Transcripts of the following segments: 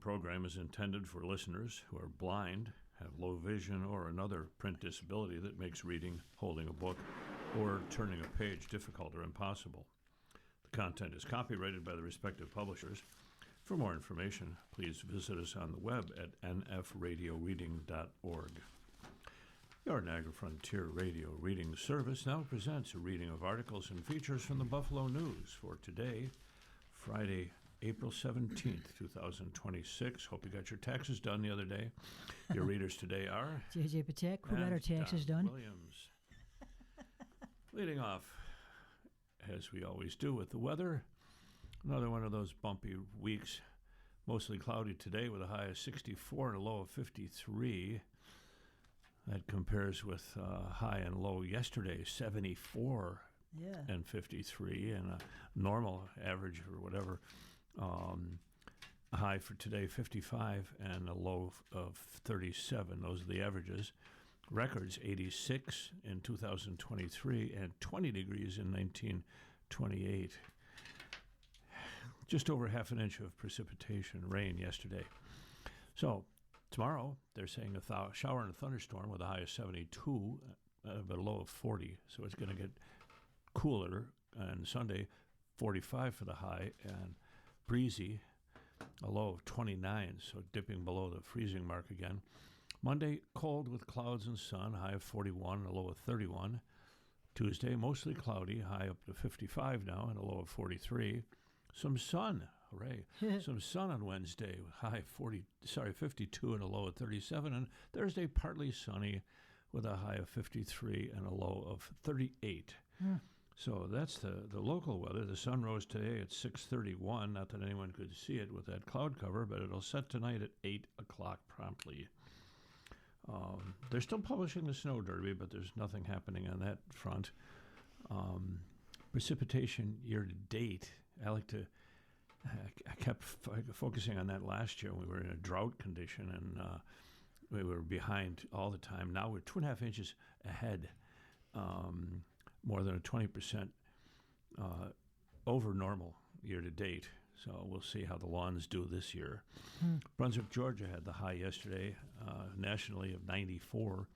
program is intended for listeners who are blind, have low vision, or another print disability that makes reading, holding a book, or turning a page difficult or impossible. The content is copyrighted by the respective publishers. For more information, please visit us on the web at nfradioreading.org. Your Niagara Frontier Radio Reading Service now presents a reading of articles and features from the Buffalo News for today, Friday, April 17th, 2026. Hope you got your taxes done the other day. Your readers today are J.J. Patek, who got our taxes Don done. Williams. Leading off, as we always do, with the weather. Another one of those bumpy weeks. Mostly cloudy today with a high of 64 and a low of 53. That compares with high and low yesterday, 74 and 53, and a normal average or whatever. A high for today, 55, and a low of 37. Those are the averages. Records, 86 in 2023 and 20 degrees in 1928. Just over half an inch of precipitation, rain yesterday. So tomorrow, they're saying a shower and a thunderstorm with a high of 72, but a low of 40. So it's going to get cooler. And Sunday, 45 for the high and breezy, a low of 29, so dipping below the freezing mark again. Monday, cold with clouds and sun, high of 41, a low of 31. Tuesday, mostly cloudy, high up to 55 now, and a low of 43. Some sun, hooray. Some sun on Wednesday, high 52 and a low of 37. And Thursday, partly sunny with a high of 53 and a low of 38. So that's the local weather. The sun rose today at 6:31. Not that anyone could see it with that cloud cover, but it'll set tonight at 8 o'clock promptly. They're still publishing the snow derby, but there's nothing happening on that front. Precipitation year to date, I kept focusing on that last year. We were in a drought condition, and we were behind all the time. Now we're 2.5 inches ahead, more than a 20% over normal year to date. So we'll see how the lawns do this year. Brunswick, Georgia had the high yesterday, nationally of 94,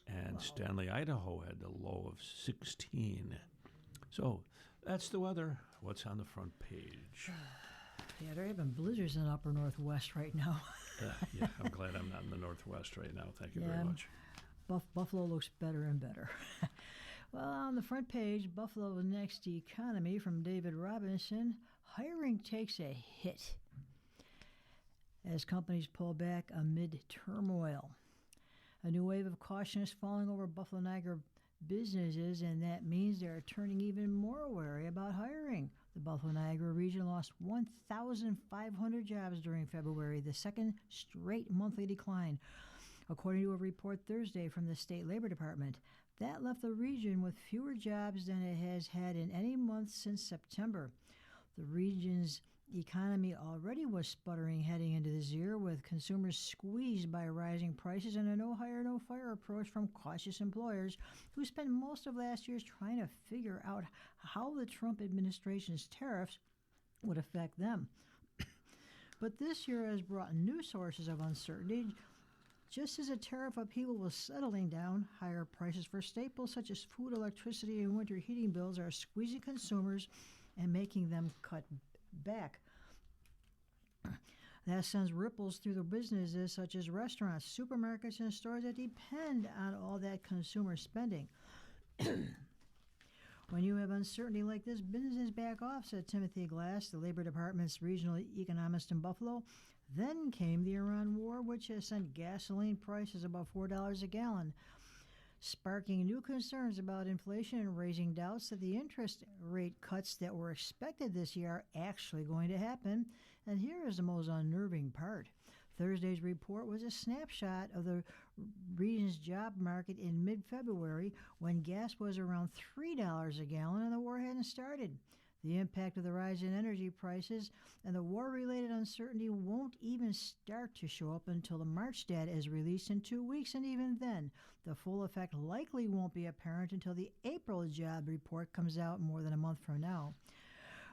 and Stanley, Idaho had the low of 16. So that's the weather. What's on the front page? Yeah, they're having blizzards in the upper northwest right now. Yeah, I'm glad I'm not in the northwest right now. Thank you very much. Buffalo looks better and better. Well, on the front page, Buffalo's next economy from David Robinson. Hiring takes a hit as companies pull back amid turmoil. A new wave of caution is falling over Buffalo Niagara businesses, and that means they're turning even more wary about hiring. The Buffalo Niagara region lost 1,500 jobs during February, the second straight monthly decline, according to a report Thursday from the State Labor Department. That left the region with fewer jobs than it has had in any month since September. The region's economy already was sputtering heading into this year, with consumers squeezed by rising prices and a no-hire, no-fire approach from cautious employers who spent most of last year trying to figure out how the Trump administration's tariffs would affect them. But this year has brought new sources of uncertainty. Just as a tariff upheaval was settling down, higher prices for staples such as food, electricity, and winter heating bills are squeezing consumers and making them cut back. That sends ripples through the businesses such as restaurants, supermarkets, and stores that depend on all that consumer spending. When you have uncertainty like this, businesses back off, said Timothy Glass, the Labor Department's regional economist in Buffalo. Then came the Iran war, which has sent gasoline prices above $4 a gallon, sparking new concerns about inflation and raising doubts that the interest rate cuts that were expected this year are actually going to happen. And here is the most unnerving part. Thursday's report was a snapshot of the region's job market in mid-February when gas was around $3 a gallon and the war hadn't started. The impact of the rise in energy prices and the war-related uncertainty won't even start to show up until the March data is released in 2 weeks, and even then, the full effect likely won't be apparent until the April job report comes out more than a month from now.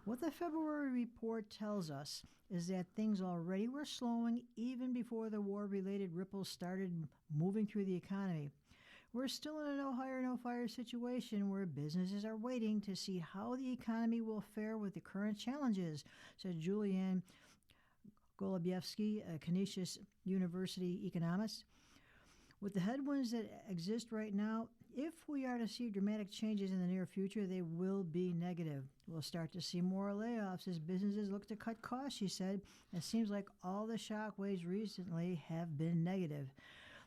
What the February report tells us is that things already were slowing even before the war-related ripples started moving through the economy. We're still in a no hire, no fire situation where businesses are waiting to see how the economy will fare with the current challenges, said Julian Golubievsky, a Canisius University economist. With the headwinds that exist right now, if we are to see dramatic changes in the near future, they will be negative. We'll start to see more layoffs as businesses look to cut costs, she said. It seems like all the shockwaves recently have been negative.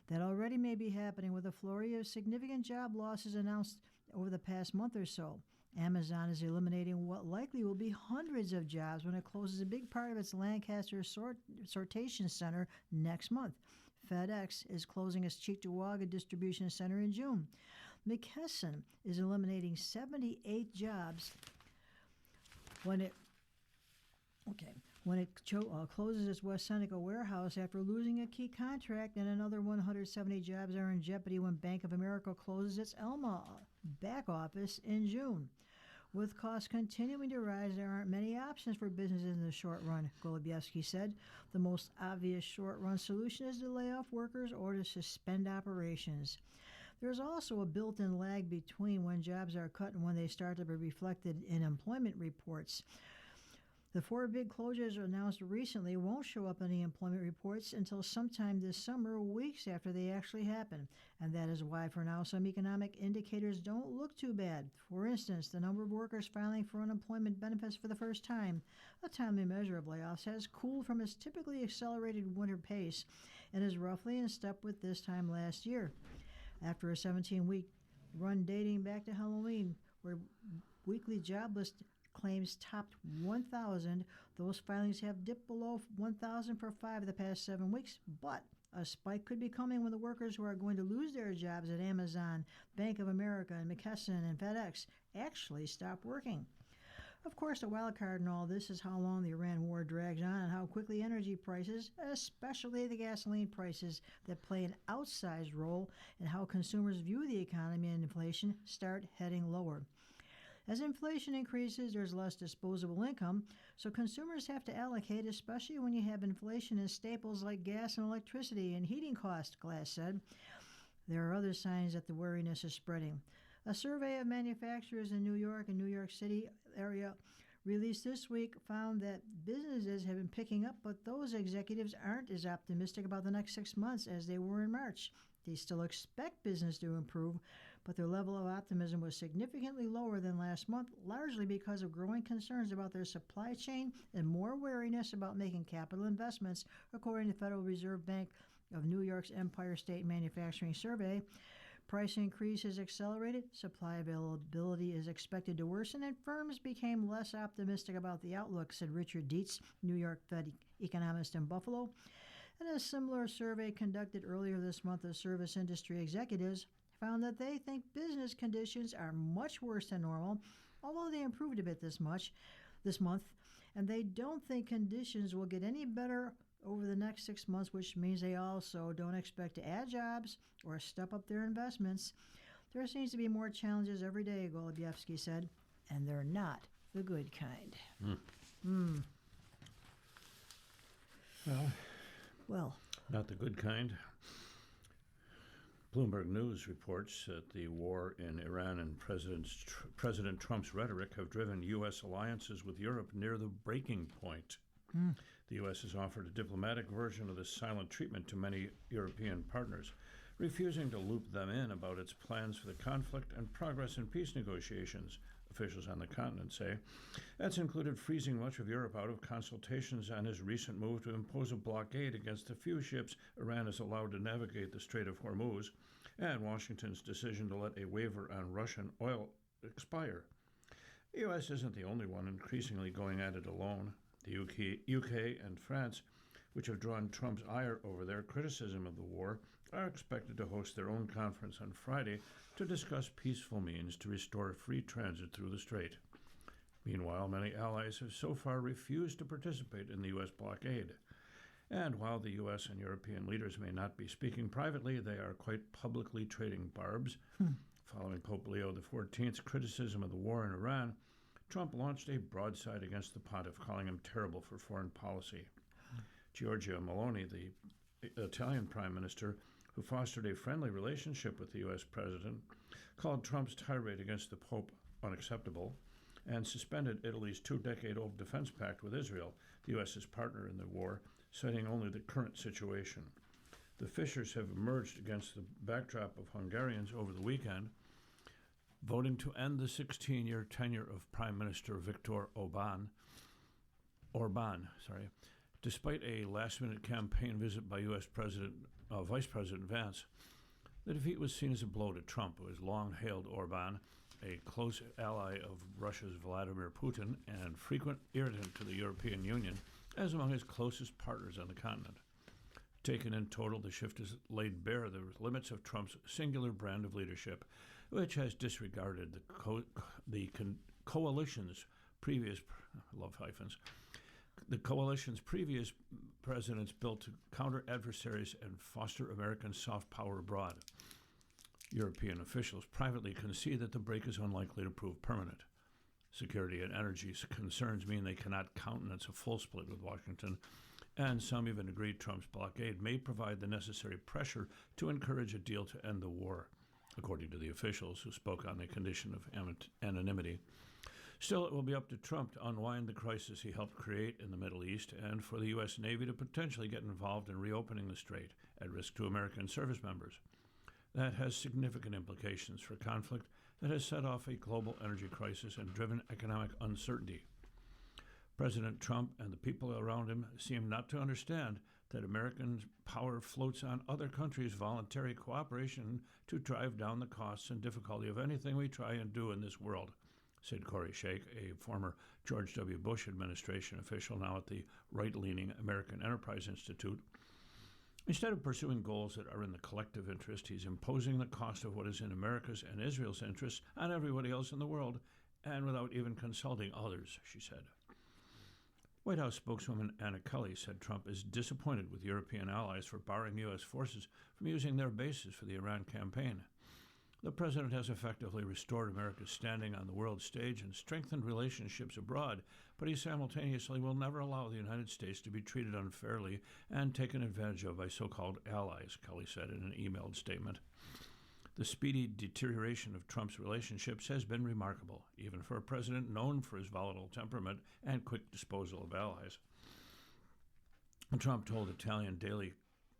That already may be happening with a flurry of significant job losses announced over the past month or so. Amazon is eliminating what likely will be hundreds of jobs when it closes a big part of its Lancaster sortation center next month. FedEx is closing its Cheektowaga distribution center in June. McKesson is eliminating 78 jobs when it closes its West Seneca warehouse after losing a key contract, and another 170 jobs are in jeopardy when Bank of America closes its Elma back office in June. With costs continuing to rise, there aren't many options for businesses in the short run, Golubievsky said. The most obvious short-run solution is to lay off workers or to suspend operations. There's also a built-in lag between when jobs are cut and when they start to be reflected in employment reports. The 4 big closures announced recently won't show up in the employment reports until sometime this summer, weeks after they actually happen. And that is why, for now, some economic indicators don't look too bad. For instance, the number of workers filing for unemployment benefits for the first time, a timely measure of layoffs, has cooled from its typically accelerated winter pace and is roughly in step with this time last year. After a 17-week run dating back to Halloween, where weekly jobless claims topped 1,000. Those filings have dipped below 1,000 for 5 of the past 7 weeks, but a spike could be coming when the workers who are going to lose their jobs at Amazon, Bank of America, and McKesson and FedEx actually stop working. Of course, the wild card in all this is how long the Iran war drags on and how quickly energy prices, especially the gasoline prices that play an outsized role in how consumers view the economy and inflation, start heading lower. As inflation increases, there's less disposable income, so consumers have to allocate, especially when you have inflation in staples like gas and electricity and heating costs, Glass said. There are other signs that the wariness is spreading. A survey of manufacturers in New York and New York City area released this week found that businesses have been picking up, but those executives aren't as optimistic about the next 6 months as they were in March. They still expect business to improve, but their level of optimism was significantly lower than last month, largely because of growing concerns about their supply chain and more wariness about making capital investments, according to Federal Reserve Bank of New York's Empire State Manufacturing Survey. Price increases accelerated, supply availability is expected to worsen, and firms became less optimistic about the outlook, said Richard Dietz, New York Fed economist in Buffalo. And a similar survey conducted earlier this month of service industry executives found that they think business conditions are much worse than normal, although they improved a bit this month, and they don't think conditions will get any better over the next 6 months, which means they also don't expect to add jobs or step up their investments. There seems to be more challenges every day, Golubievsky said, and they're not the good kind. Well, not the good kind. Bloomberg News reports that the war in Iran and President Trump's rhetoric have driven U.S. alliances with Europe near the breaking point. The U.S. has offered a diplomatic version of this silent treatment to many European partners, refusing to loop them in about its plans for the conflict and progress in peace negotiations, officials on the continent say. That's included freezing much of Europe out of consultations on his recent move to impose a blockade against the few ships Iran is allowed to navigate the Strait of Hormuz, and Washington's decision to let a waiver on Russian oil expire. The U.S. isn't the only one increasingly going at it alone. The UK and France, which have drawn Trump's ire over their criticism of the war, are expected to host their own conference on Friday to discuss peaceful means to restore free transit through the strait. Meanwhile, many allies have so far refused to participate in the U.S. blockade. And while the U.S. and European leaders may not be speaking privately, they are quite publicly trading barbs. Following Pope Leo XIV's criticism of the war in Iran, Trump launched a broadside against the pontiff, calling him terrible for foreign policy. Giorgia Meloni, the Italian prime minister, who fostered a friendly relationship with the U.S. president, called Trump's tirade against the Pope unacceptable and suspended Italy's two-decade-old defense pact with Israel, the U.S.'s partner in the war, citing only the current situation. The fissures have emerged against the backdrop of Hungarians over the weekend voting to end the 16-year tenure of Prime Minister Viktor Orban, despite a last-minute campaign visit by U.S. Vice President Vance. The defeat was seen as a blow to Trump, who has long hailed Orban a close ally of Russia's Vladimir Putin and frequent irritant to the European Union, as among his closest partners on the continent. Taken in total, the shift has laid bare the limits of Trump's singular brand of leadership, which has disregarded the coalition's previous presidents built to counter adversaries and foster American soft power abroad. European officials privately concede that the break is unlikely to prove permanent. Security and energy concerns mean they cannot countenance a full split with Washington, and some even agree Trump's blockade may provide the necessary pressure to encourage a deal to end the war, according to the officials who spoke on the condition of anonymity. Still, it will be up to Trump to unwind the crisis he helped create in the Middle East and for the U.S. Navy to potentially get involved in reopening the strait, at risk to American service members. That has significant implications for conflict that has set off a global energy crisis and driven economic uncertainty. President Trump and the people around him seem not to understand that American power floats on other countries' voluntary cooperation to drive down the costs and difficulty of anything we try and do in this world, said Corey Sheik, a former George W. Bush administration official now at the right-leaning American Enterprise Institute. Instead of pursuing goals that are in the collective interest, he's imposing the cost of what is in America's and Israel's interests on everybody else in the world, and without even consulting others, she said. White House spokeswoman Anna Kelly said Trump is disappointed with European allies for barring U.S. forces from using their bases for the Iran campaign. The president has effectively restored America's standing on the world stage and strengthened relationships abroad, but he simultaneously will never allow the United States to be treated unfairly and taken advantage of by so-called allies, Kelly said in an emailed statement. The speedy deterioration of Trump's relationships has been remarkable, even for a president known for his volatile temperament and quick disposal of allies. Trump told Italian daily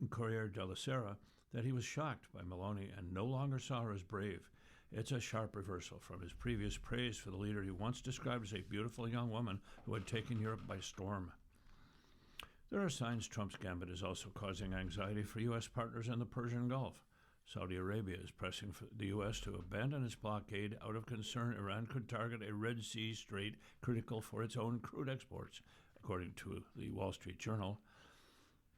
Corriere della Sera that he was shocked by Meloni and no longer saw her as brave. It's a sharp reversal from his previous praise for the leader he once described as a beautiful young woman who had taken Europe by storm. There are signs Trump's gambit is also causing anxiety for U.S. partners in the Persian Gulf. Saudi Arabia is pressing for the U.S. to abandon its blockade out of concern Iran could target a Red Sea strait critical for its own crude exports, according to the Wall Street Journal.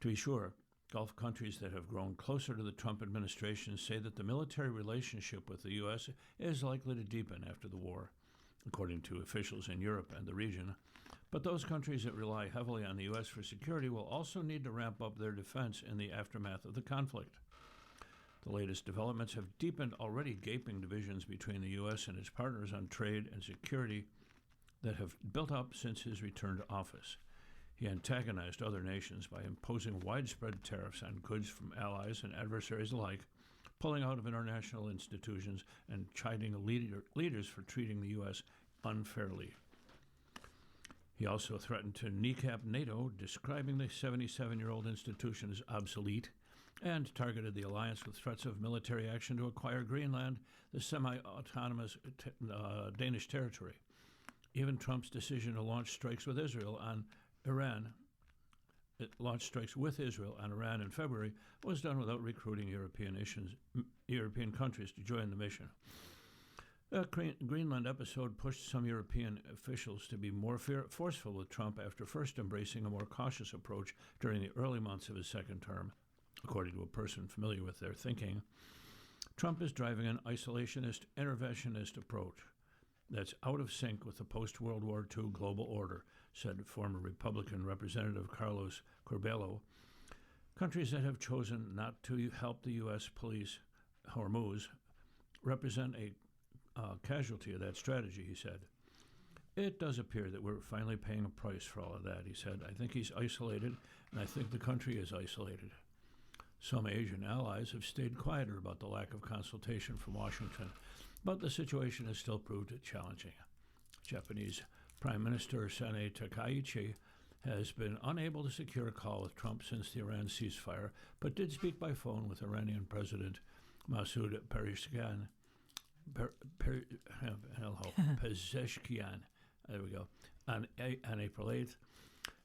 To be sure, Gulf countries that have grown closer to the Trump administration say that the military relationship with the U.S. is likely to deepen after the war, according to officials in Europe and the region. But those countries that rely heavily on the U.S. for security will also need to ramp up their defense in the aftermath of the conflict. The latest developments have deepened already gaping divisions between the U.S. and its partners on trade and security that have built up since his return to office. He antagonized other nations by imposing widespread tariffs on goods from allies and adversaries alike, pulling out of international institutions, and chiding leaders for treating the U.S. unfairly. He also threatened to kneecap NATO, describing the 77-year-old institution as obsolete, and targeted the alliance with threats of military action to acquire Greenland, the semi-autonomous Danish territory. Even Trump's decision to launch strikes with Israel on Iran in February was done without recruiting European countries to join the mission. The Greenland episode pushed some European officials to be more forceful with Trump after first embracing a more cautious approach during the early months of his second term. According to a person familiar with their thinking, Trump is driving an isolationist, interventionist approach that's out of sync with the post-World War II global order, said former Republican Representative Carlos Curbelo. Countries that have chosen not to help the U.S. police Hormuz represent a casualty of that strategy, he said. It does appear that we're finally paying a price for all of that, he said. I think he's isolated, and I think the country is isolated. Some Asian allies have stayed quieter about the lack of consultation from Washington, but the situation has still proved challenging. Japanese Prime Minister Sanae Takaichi has been unable to secure a call with Trump since the Iran ceasefire, but did speak by phone with Iranian President Masoud Pezeshkian. Pezeshkian, there we go, on April 8th.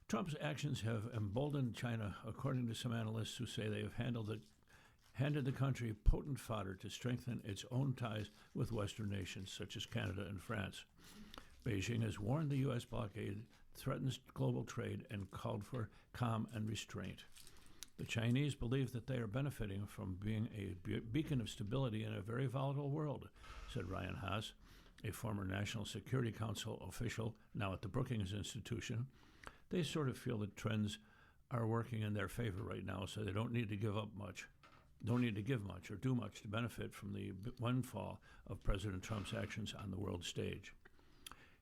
Trump's actions have emboldened China, according to some analysts who say they have handed the country potent fodder to strengthen its own ties with Western nations such as Canada and France. Beijing has warned the U.S. blockade threatens global trade and called for calm and restraint. The Chinese believe that they are benefiting from being a beacon of stability in a very volatile world, said Ryan Haas, a former National Security Council official now at the Brookings Institution. They sort of feel that trends are working in their favor right now, so they don't need to give much or do much to benefit from the windfall of President Trump's actions on the world stage.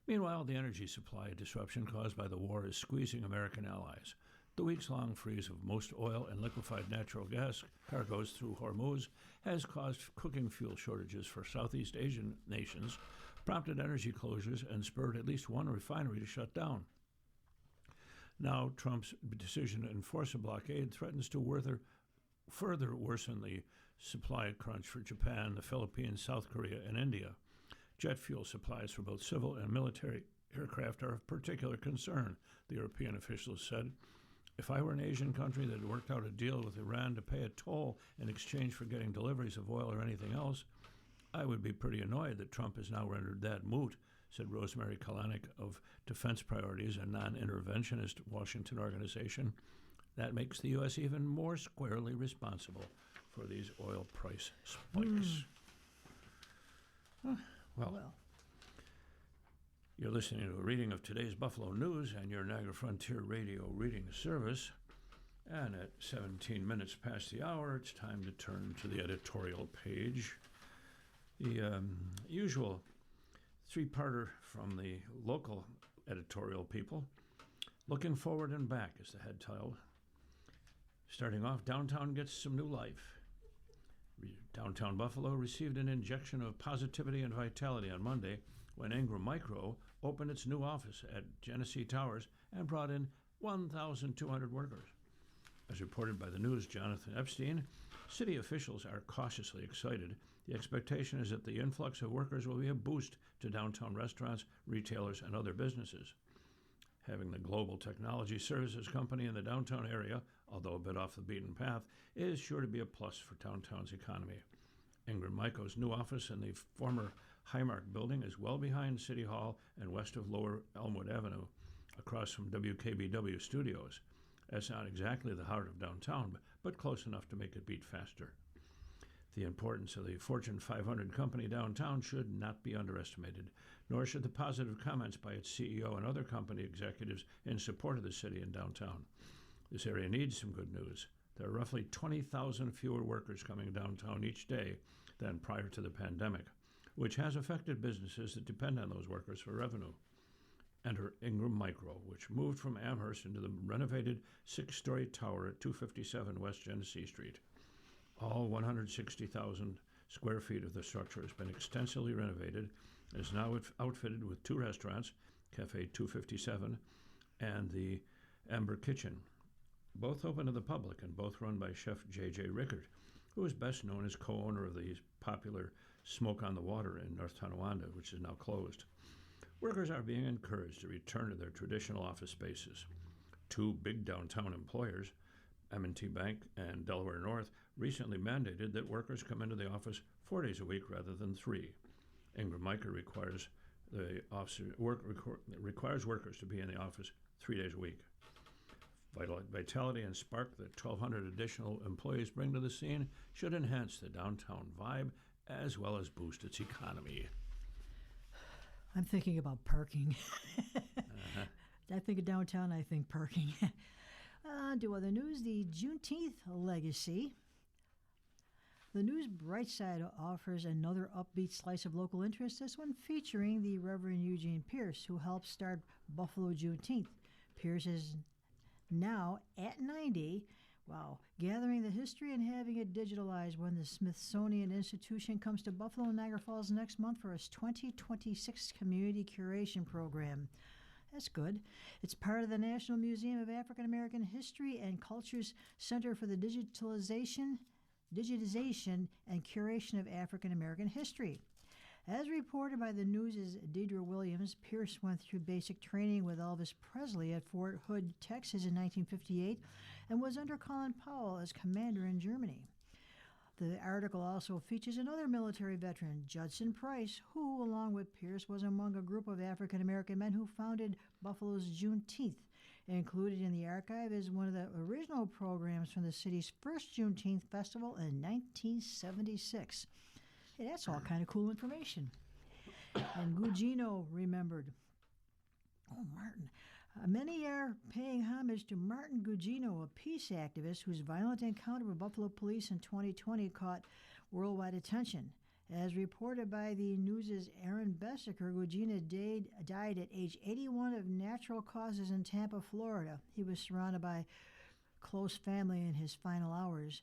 Meanwhile, the energy supply disruption caused by the war is squeezing American allies. The weeks-long freeze of most oil and liquefied natural gas cargoes through Hormuz has caused cooking fuel shortages for Southeast Asian nations, prompted energy closures, and spurred at least one refinery to shut down. Now, Trump's decision to enforce a blockade threatens to further worsen the supply crunch for Japan, the Philippines, South Korea, and India. Jet fuel supplies for both civil and military aircraft are of particular concern, the European officials said. If I were an Asian country that had worked out a deal with Iran to pay a toll in exchange for getting deliveries of oil or anything else, I would be pretty annoyed that Trump has now rendered that moot, said Rosemary Kalanick of Defense Priorities, a non-interventionist Washington organization. That makes the U.S. even more squarely responsible for these oil price spikes. Well, you're listening to a reading of today's Buffalo News and your Niagara Frontier Radio reading service. And at 17 minutes past the hour, it's time to turn to the editorial page. The usual three-parter from the local editorial people. Looking forward and back is the head title. Starting off, downtown gets some new life. Downtown Buffalo received an injection of positivity and vitality on Monday when Ingram Micro opened its new office at Genesee Towers and brought in 1,200 workers. As reported by the News' Jonathan Epstein, city officials are cautiously excited. The expectation is that the influx of workers will be a boost to downtown restaurants, retailers, and other businesses. Having the global technology services company in the downtown area, although a bit off the beaten path, is sure to be a plus for downtown's economy. Ingram Micro's new office in the former Highmark building is well behind City Hall and west of Lower Elmwood Avenue, across from WKBW Studios. That's not exactly the heart of downtown, but close enough to make it beat faster. The importance of the Fortune 500 company downtown should not be underestimated, nor should the positive comments by its CEO and other company executives in support of the city and downtown. This area needs some good news. There are roughly 20,000 fewer workers coming downtown each day than prior to the pandemic, which has affected businesses that depend on those workers for revenue. Enter Ingram Micro, which moved from Amherst into the renovated 6-story tower at 257 West Genesee Street. All 160,000 square feet of the structure has been extensively renovated and is now outfitted with 2 restaurants, Cafe 257 and the Amber Kitchen, both open to the public and both run by Chef J.J. Rickard, who is best known as co-owner of the popular Smoke on the Water in North Tonawanda, which is now closed. Workers are being encouraged to return to their traditional office spaces. 2 big downtown employers, M&T Bank and Delaware North, recently mandated that workers come into the office 4 days a week rather than 3. Ingram Micro requires workers to be in the office 3 days a week. Vitality and spark that 1,200 additional employees bring to the scene should enhance the downtown vibe as well as boost its economy. I'm thinking about parking. I think of downtown, I think parking. To other news, the Juneteenth legacy. The News Brightside offers another upbeat slice of local interest, this one featuring the Reverend Eugene Pierce, who helped start Buffalo Juneteenth. Pierce is now at 90, gathering the history and having it digitalized when the Smithsonian Institution comes to Buffalo and Niagara Falls next month for its 2026 Community Curation Program. That's good. It's part of the National Museum of African American History and Culture's Center for the Digitization and Curation of African American History. As reported by the News' Deidre Williams, Pierce went through basic training with Elvis Presley at Fort Hood, Texas in 1958 and was under Colin Powell as commander in Germany. The article also features another military veteran, Judson Price, who, along with Pierce, was among a group of African American men who founded Buffalo's Juneteenth. Included in the archive is one of the original programs from the city's first Juneteenth festival in 1976. Hey, that's all kind of cool information. And Gugino remembered. Oh, Martin. Many are paying homage to Martin Gugino, a peace activist whose violent encounter with Buffalo police in 2020 caught worldwide attention. As reported by the News' Aaron Bessaker, Gugino died at age 81 of natural causes in Tampa, Florida. He was surrounded by close family in his final hours.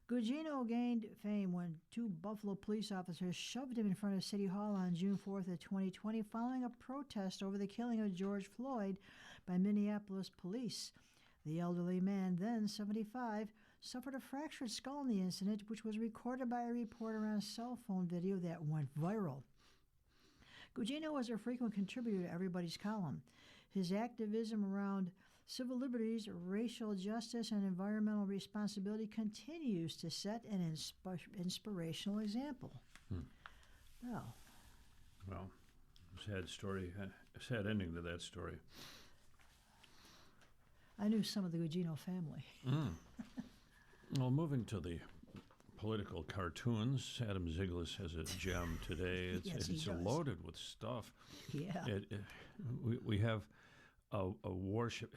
Gugino gained fame when two Buffalo police officers shoved him in front of City Hall on June 4th of 2020 following a protest over the killing of George Floyd by Minneapolis police. The elderly man, then 75, suffered a fractured skull in the incident, which was recorded by a reporter on a cell phone video that went viral. Gugino was a frequent contributor to Everybody's Column. His activism around civil liberties, racial justice, and environmental responsibility continues to set an inspirational example. Well, sad story, sad ending to that story. I knew some of the Gugino family. Well, moving to the political cartoons, Adam Ziglis has a gem today. Yes, it's he does. loaded with stuff. Yeah. We have a warship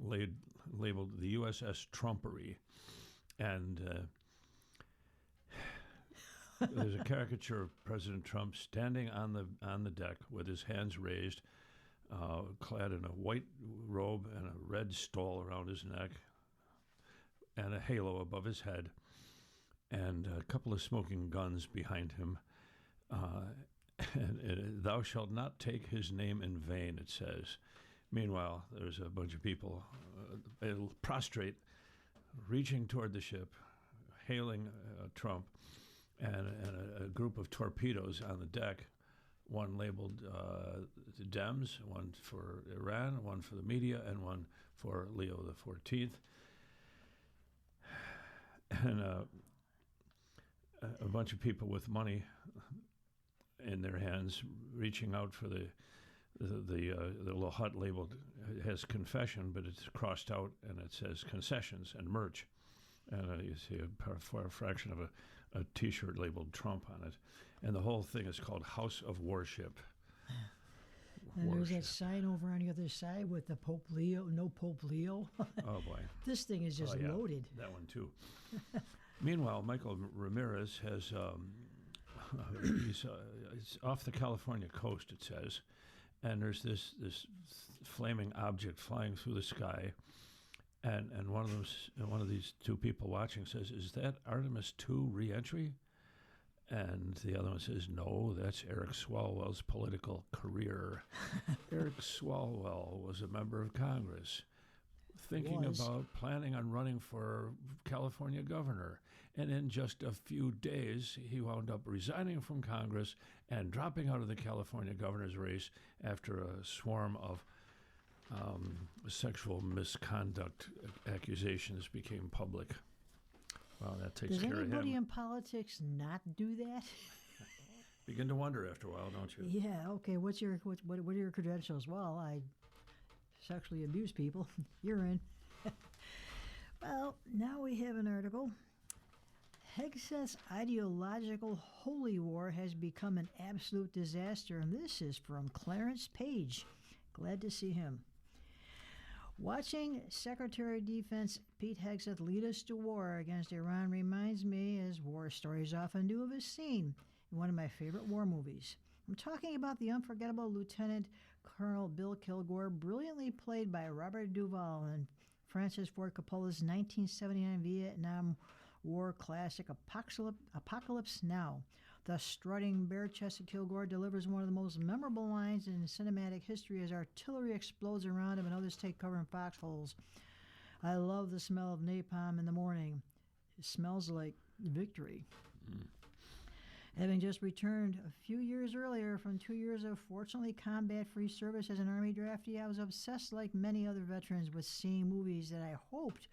labeled the USS Trumpery, and there's a caricature of President Trump standing on the deck with his hands raised, clad in a white robe and a red stole around his neck, and a halo above his head, and a couple of smoking guns behind him. And thou shalt not take his name in vain, it says. Meanwhile, there's a bunch of people prostrate, reaching toward the ship, hailing Trump, and a group of torpedoes on the deck, one labeled the Dems, one for Iran, one for the media, and one for Leo XIV. And a bunch of people with money in their hands reaching out for the little hut labeled, it has confession, but it's crossed out and it says concessions and merch. And you see a fraction of a T-shirt labeled Trump on it. And the whole thing is called House of Worship. And there's that sign over on the other side with the Pope Leo, no Pope Leo. Oh, boy. This thing is just loaded. That one, too. Meanwhile, Michael Ramirez has, it's off the California coast, it says, and there's this flaming object flying through the sky, and one of these two people watching says, "Is that Artemis II re-entry?" And the other one says, "No, that's Eric Swalwell's political career." Eric Swalwell was a member of Congress, thinking about planning on running for California governor. And in just a few days, he wound up resigning from Congress and dropping out of the California governor's race after a swarm of sexual misconduct accusations became public. Well, that takes care of him. Does anybody in politics not do that? Begin to wonder after a while, don't you? Yeah. Okay. What are your credentials? Well, I sexually abuse people. You're in. Well, now we have an article. Hegseth's ideological holy war has become an absolute disaster, and this is from Clarence Page. Glad to see him. Watching Secretary of Defense Pete Hegseth lead us to war against Iran reminds me, as war stories often do, of a scene in one of my favorite war movies. I'm talking about the unforgettable Lieutenant Colonel Bill Kilgore, brilliantly played by Robert Duvall in Francis Ford Coppola's 1979 Vietnam War classic Apocalypse Now. The strutting, bare-chested Kilgore delivers one of the most memorable lines in cinematic history as artillery explodes around him and others take cover in foxholes. I love the smell of napalm in the morning. It smells like victory. Having just returned a few years earlier from 2 years of fortunately combat-free service as an Army draftee, I was obsessed, like many other veterans, with seeing movies that I hoped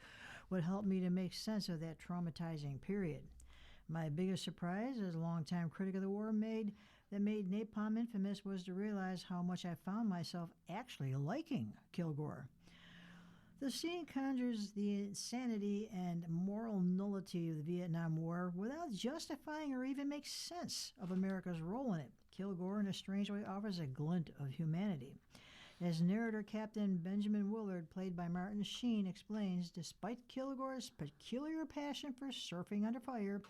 would help me to make sense of that traumatizing period. My biggest surprise as a longtime critic of the war that made napalm infamous was to realize how much I found myself actually liking Kilgore. The scene conjures the insanity and moral nullity of the Vietnam War without justifying or even makes sense of America's role in it. Kilgore, in a strange way, offers a glint of humanity. As narrator Captain Benjamin Willard, played by Martin Sheen, explains, despite Kilgore's peculiar passion for surfing under fire,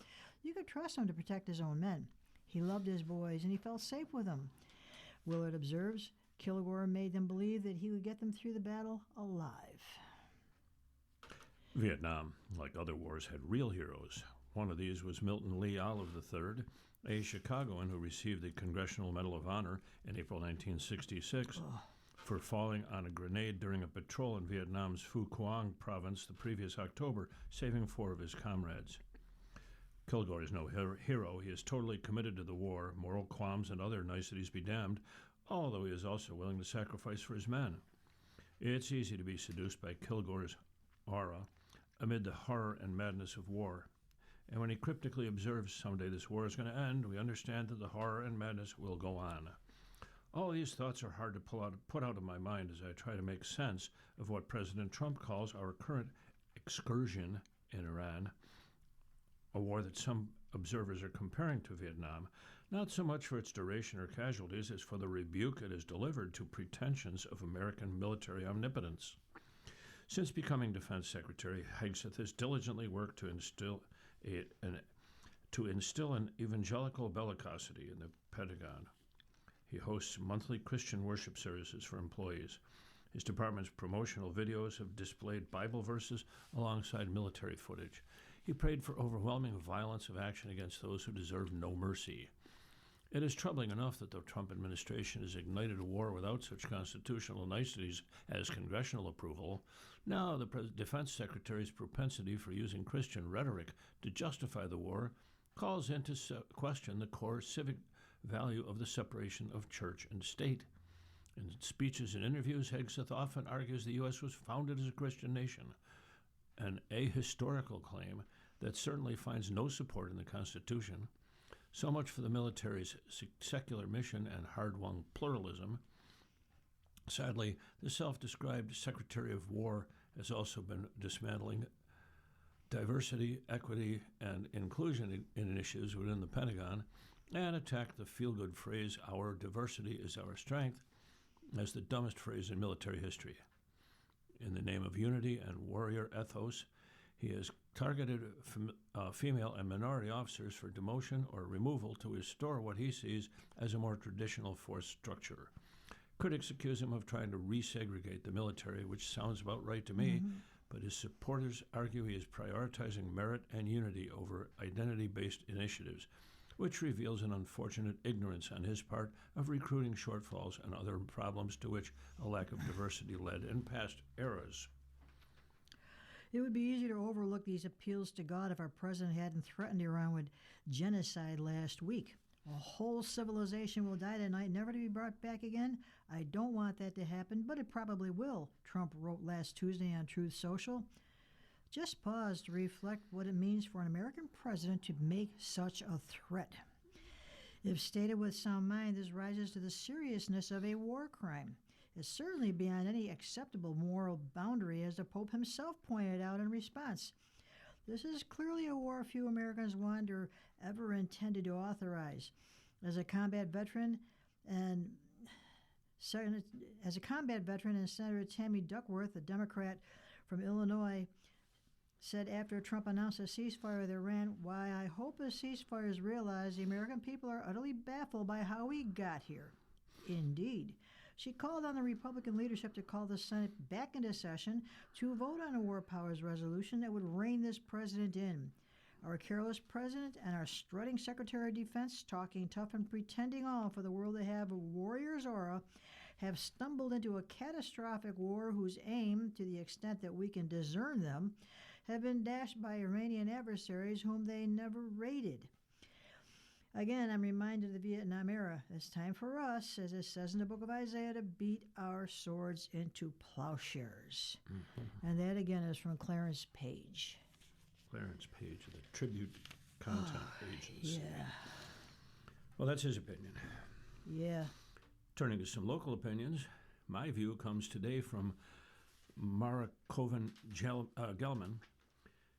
you could trust him to protect his own men. He loved his boys and he felt safe with them. Willard observes, Kilgore made them believe that he would get them through the battle alive. Vietnam, like other wars, had real heroes. One of these was Milton Lee Olive III, a Chicagoan who received the Congressional Medal of Honor in April 1966 for falling on a grenade during a patrol in Vietnam's Phu Quang province the previous October, saving 4 of his comrades. Kilgore is no hero. He is totally committed to the war, moral qualms and other niceties be damned, although he is also willing to sacrifice for his men. It's easy to be seduced by Kilgore's aura amid the horror and madness of war. And when he cryptically observes someday this war is going to end, we understand that the horror and madness will go on. All these thoughts are hard to put out of my mind as I try to make sense of what President Trump calls our current excursion in Iran, a war that some observers are comparing to Vietnam, not so much for its duration or casualties as for the rebuke it has delivered to pretensions of American military omnipotence. Since becoming Defense Secretary, Hegseth has diligently worked to instill an evangelical bellicosity in the Pentagon. He hosts monthly Christian worship services for employees. His department's promotional videos have displayed Bible verses alongside military footage. He prayed for overwhelming violence of action against those who deserve no mercy. It is troubling enough that the Trump administration has ignited a war without such constitutional niceties as congressional approval. Now the Defense Secretary's propensity for using Christian rhetoric to justify the war calls into question the core civic value of the separation of church and state. In speeches and interviews, Hegseth often argues the U.S. was founded as a Christian nation, an ahistorical claim that certainly finds no support in the Constitution. So much for the military's secular mission and hard-won pluralism. Sadly, the self-described Secretary of War has also been dismantling diversity, equity, and inclusion initiatives within the Pentagon and attacked the feel-good phrase, "Our diversity is our strength," as the dumbest phrase in military history. In the name of unity and warrior ethos, he has targeted female and minority officers for demotion or removal to restore what he sees as a more traditional force structure. Critics accuse him of trying to resegregate the military, which sounds about right to me, but his supporters argue he is prioritizing merit and unity over identity-based initiatives, which reveals an unfortunate ignorance on his part of recruiting shortfalls and other problems to which a lack of diversity led in past eras. It would be easy to overlook these appeals to God if our president hadn't threatened Iran with genocide last week. A whole civilization will die tonight, never to be brought back again. I don't want that to happen, but it probably will, Trump wrote last Tuesday on Truth Social. Just pause to reflect what it means for an American president to make such a threat. If stated with sound mind, this rises to the seriousness of a war crime. It's certainly beyond any acceptable moral boundary, as the Pope himself pointed out in response. This is clearly a war few Americans want or ever intended to authorize. As a combat veteran and As a combat veteran, and Senator Tammy Duckworth, a Democrat from Illinois, said after Trump announced a ceasefire with Iran, "Why, I hope a ceasefire is realized. The American people are utterly baffled by how we got here." Indeed. She called on the Republican leadership to call the Senate back into session to vote on a war powers resolution that would rein this president in. Our careless president and our strutting Secretary of Defense, talking tough and pretending all for the world to have a warrior's aura, have stumbled into a catastrophic war whose aim, to the extent that we can discern them, have been dashed by Iranian adversaries whom they never raided. Again, I'm reminded of the Vietnam era. It's time for us, as it says in the book of Isaiah, to beat our swords into plowshares. Mm-hmm. And that, again, is from Clarence Page. Clarence Page, the tribute content agency. Yeah. Well, that's his opinion. Yeah. Turning to some local opinions, my view comes today from Mara Coven-Gelman.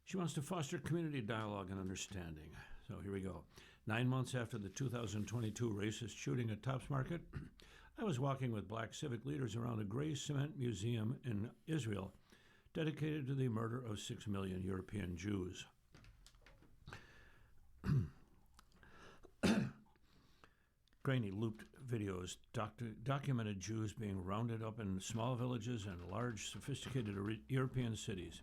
She wants to foster community dialogue and understanding. So here we go. 9 months after the 2022 racist shooting at Tops Market, I was walking with black civic leaders around a gray cement museum in Israel dedicated to the murder of 6 million European Jews. Grainy looped videos documented Jews being rounded up in small villages and large, sophisticated European cities.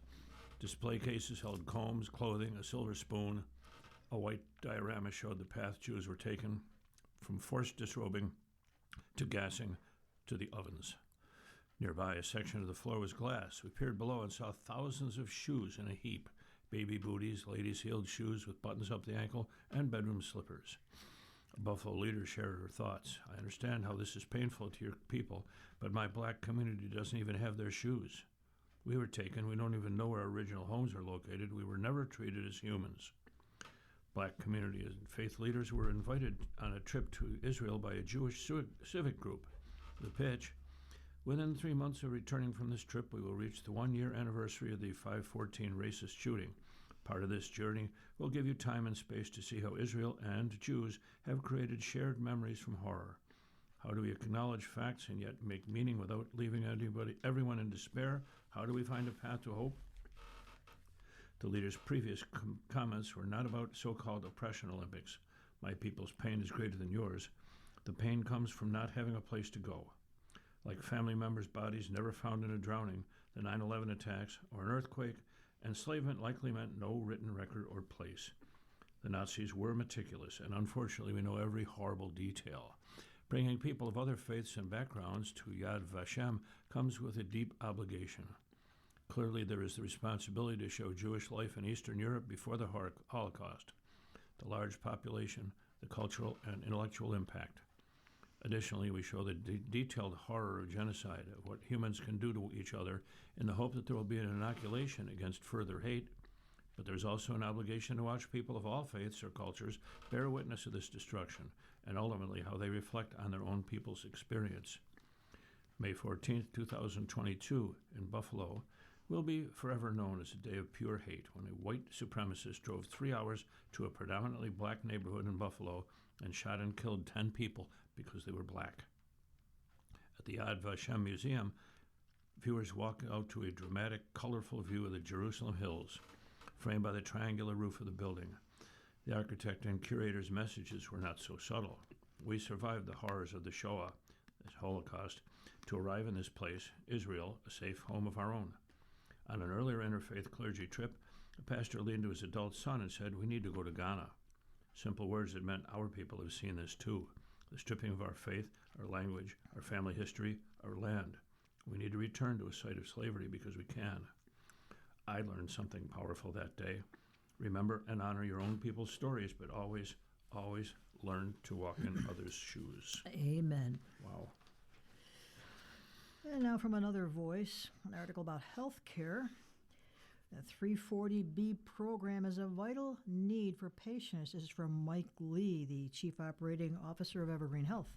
Display cases held combs, clothing, a silver spoon. A white diorama showed the path Jews were taken, from forced disrobing to gassing to the ovens. Nearby, a section of the floor was glass. We peered below and saw thousands of shoes in a heap, baby booties, ladies' heeled shoes with buttons up the ankle, and bedroom slippers. A Buffalo leader shared her thoughts. "I understand how this is painful to your people, but my black community doesn't even have their shoes. We were taken. We don't even know where our original homes are located. We were never treated as humans." Black community and faith leaders were invited on a trip to Israel by a Jewish civic group. The pitch: within 3 months of returning from this trip, we will reach the 1-year anniversary of the 5/14 racist shooting. Part of this journey will give you time and space to see how Israel and Jews have created shared memories from horror. How do we acknowledge facts and yet make meaning without leaving everyone in despair? How do we find a path to hope? The leader's previous comments were not about so-called oppression Olympics. My people's pain is greater than yours. The pain comes from not having a place to go. Like family members' bodies never found in a drowning, the 9/11 attacks, or an earthquake, enslavement likely meant no written record or place. The Nazis were meticulous, and unfortunately we know every horrible detail. Bringing people of other faiths and backgrounds to Yad Vashem comes with a deep obligation. Clearly, there is the responsibility to show Jewish life in Eastern Europe before the Holocaust, the large population, the cultural and intellectual impact. Additionally, we show the detailed horror of genocide, of what humans can do to each other, in the hope that there will be an inoculation against further hate. But there's also an obligation to watch people of all faiths or cultures bear witness of this destruction, and ultimately how they reflect on their own people's experience. May 14, 2022, in Buffalo, will be forever known as a day of pure hate, when a white supremacist drove 3 hours to a predominantly black neighborhood in Buffalo and shot and killed 10 people because they were black. At the Yad Vashem Museum, viewers walk out to a dramatic, colorful view of the Jerusalem hills, framed by the triangular roof of the building. The architect and curator's messages were not so subtle. We survived the horrors of the Shoah, the Holocaust, to arrive in this place, Israel, a safe home of our own. On an earlier interfaith clergy trip, a pastor leaned to his adult son and said, "We need to go to Ghana." Simple words that meant our people have seen this too. The stripping of our faith, our language, our family history, our land. We need to return to a site of slavery because we can. I learned something powerful that day. Remember and honor your own people's stories, but always, always learn to walk in others' shoes. Amen. Wow. And now from another voice, an article about health care. The 340B program is a vital need for patients. This is from Mike Lee, the Chief Operating Officer of Evergreen Health.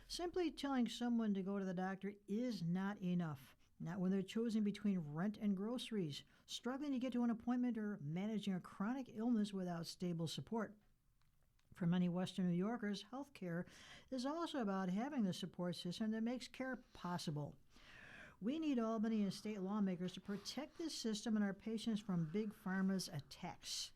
Simply telling someone to go to the doctor is not enough. Not when they're choosing between rent and groceries, struggling to get to an appointment, or managing a chronic illness without stable support. For many Western New Yorkers, health care is also about having the support system that makes care possible. We need Albany and state lawmakers to protect this system and our patients from Big Pharma's attacks.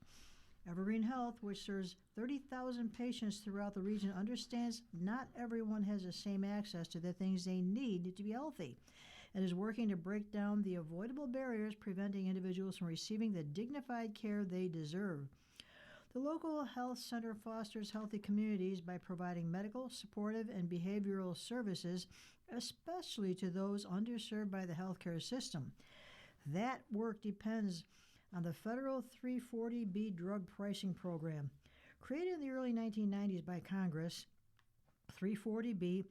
Evergreen Health, which serves 30,000 patients throughout the region, understands not everyone has the same access to the things they need to be healthy, and is working to break down the avoidable barriers preventing individuals from receiving the dignified care they deserve. The local health center fosters healthy communities by providing medical, supportive, and behavioral services, especially to those underserved by the healthcare system. That work depends on the federal 340B drug pricing program. Created in the early 1990s by Congress, 340B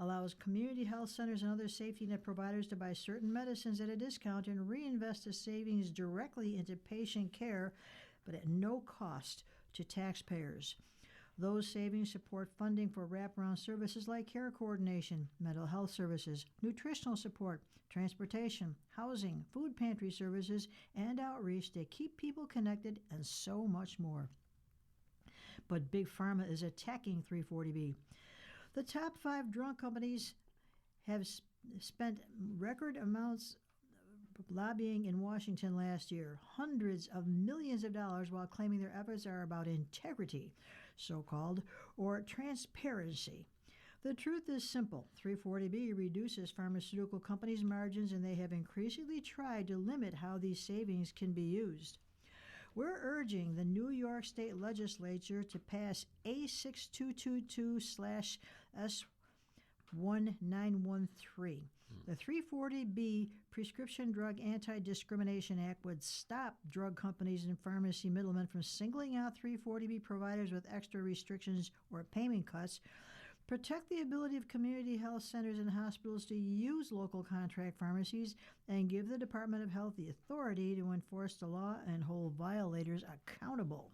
allows community health centers and other safety net providers to buy certain medicines at a discount and reinvest the savings directly into patient care, but at no cost to taxpayers. Those savings support funding for wraparound services like care coordination, mental health services, nutritional support, transportation, housing, food pantry services, and outreach that keep people connected, and so much more. But Big Pharma is attacking 340B. The top 5 drug companies have spent record amounts lobbying in Washington last year, hundreds of millions of dollars, while claiming their efforts are about integrity, so-called, or transparency. The truth is simple. 340B reduces pharmaceutical companies' margins, and they have increasingly tried to limit how these savings can be used. We're urging the New York State Legislature to pass A6222/S1913. The 340B Prescription Drug Anti-Discrimination Act would stop drug companies and pharmacy middlemen from singling out 340B providers with extra restrictions or payment cuts, protect the ability of community health centers and hospitals to use local contract pharmacies, and give the Department of Health the authority to enforce the law and hold violators accountable.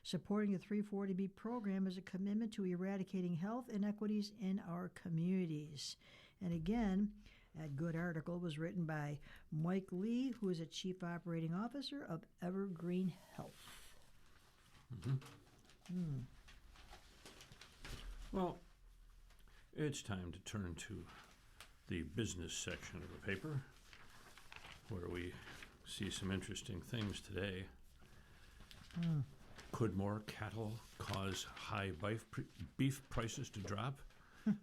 Supporting the 340B program is a commitment to eradicating health inequities in our communities. And again, that good article was written by Mike Lee, who is a Chief Operating Officer of Evergreen Health. Well, it's time to turn to the business section of the paper, where we see some interesting things today. Could more cattle cause high beef prices to drop?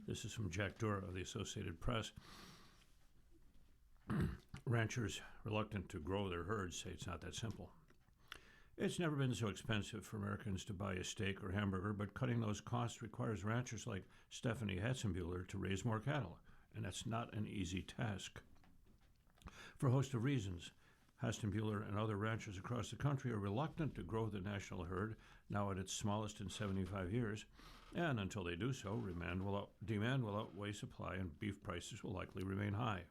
This is from Jack Dura of the Associated Press. Ranchers reluctant to grow their herds say it's not that simple. It's never been so expensive for Americans to buy a steak or hamburger, but cutting those costs requires ranchers like Stephanie Hatzenbuehler to raise more cattle, and that's not an easy task. For a host of reasons, Hatzenbuehler and other ranchers across the country are reluctant to grow the national herd, now at its smallest in 75 years, and until they do so, demand will outweigh supply and beef prices will likely remain high.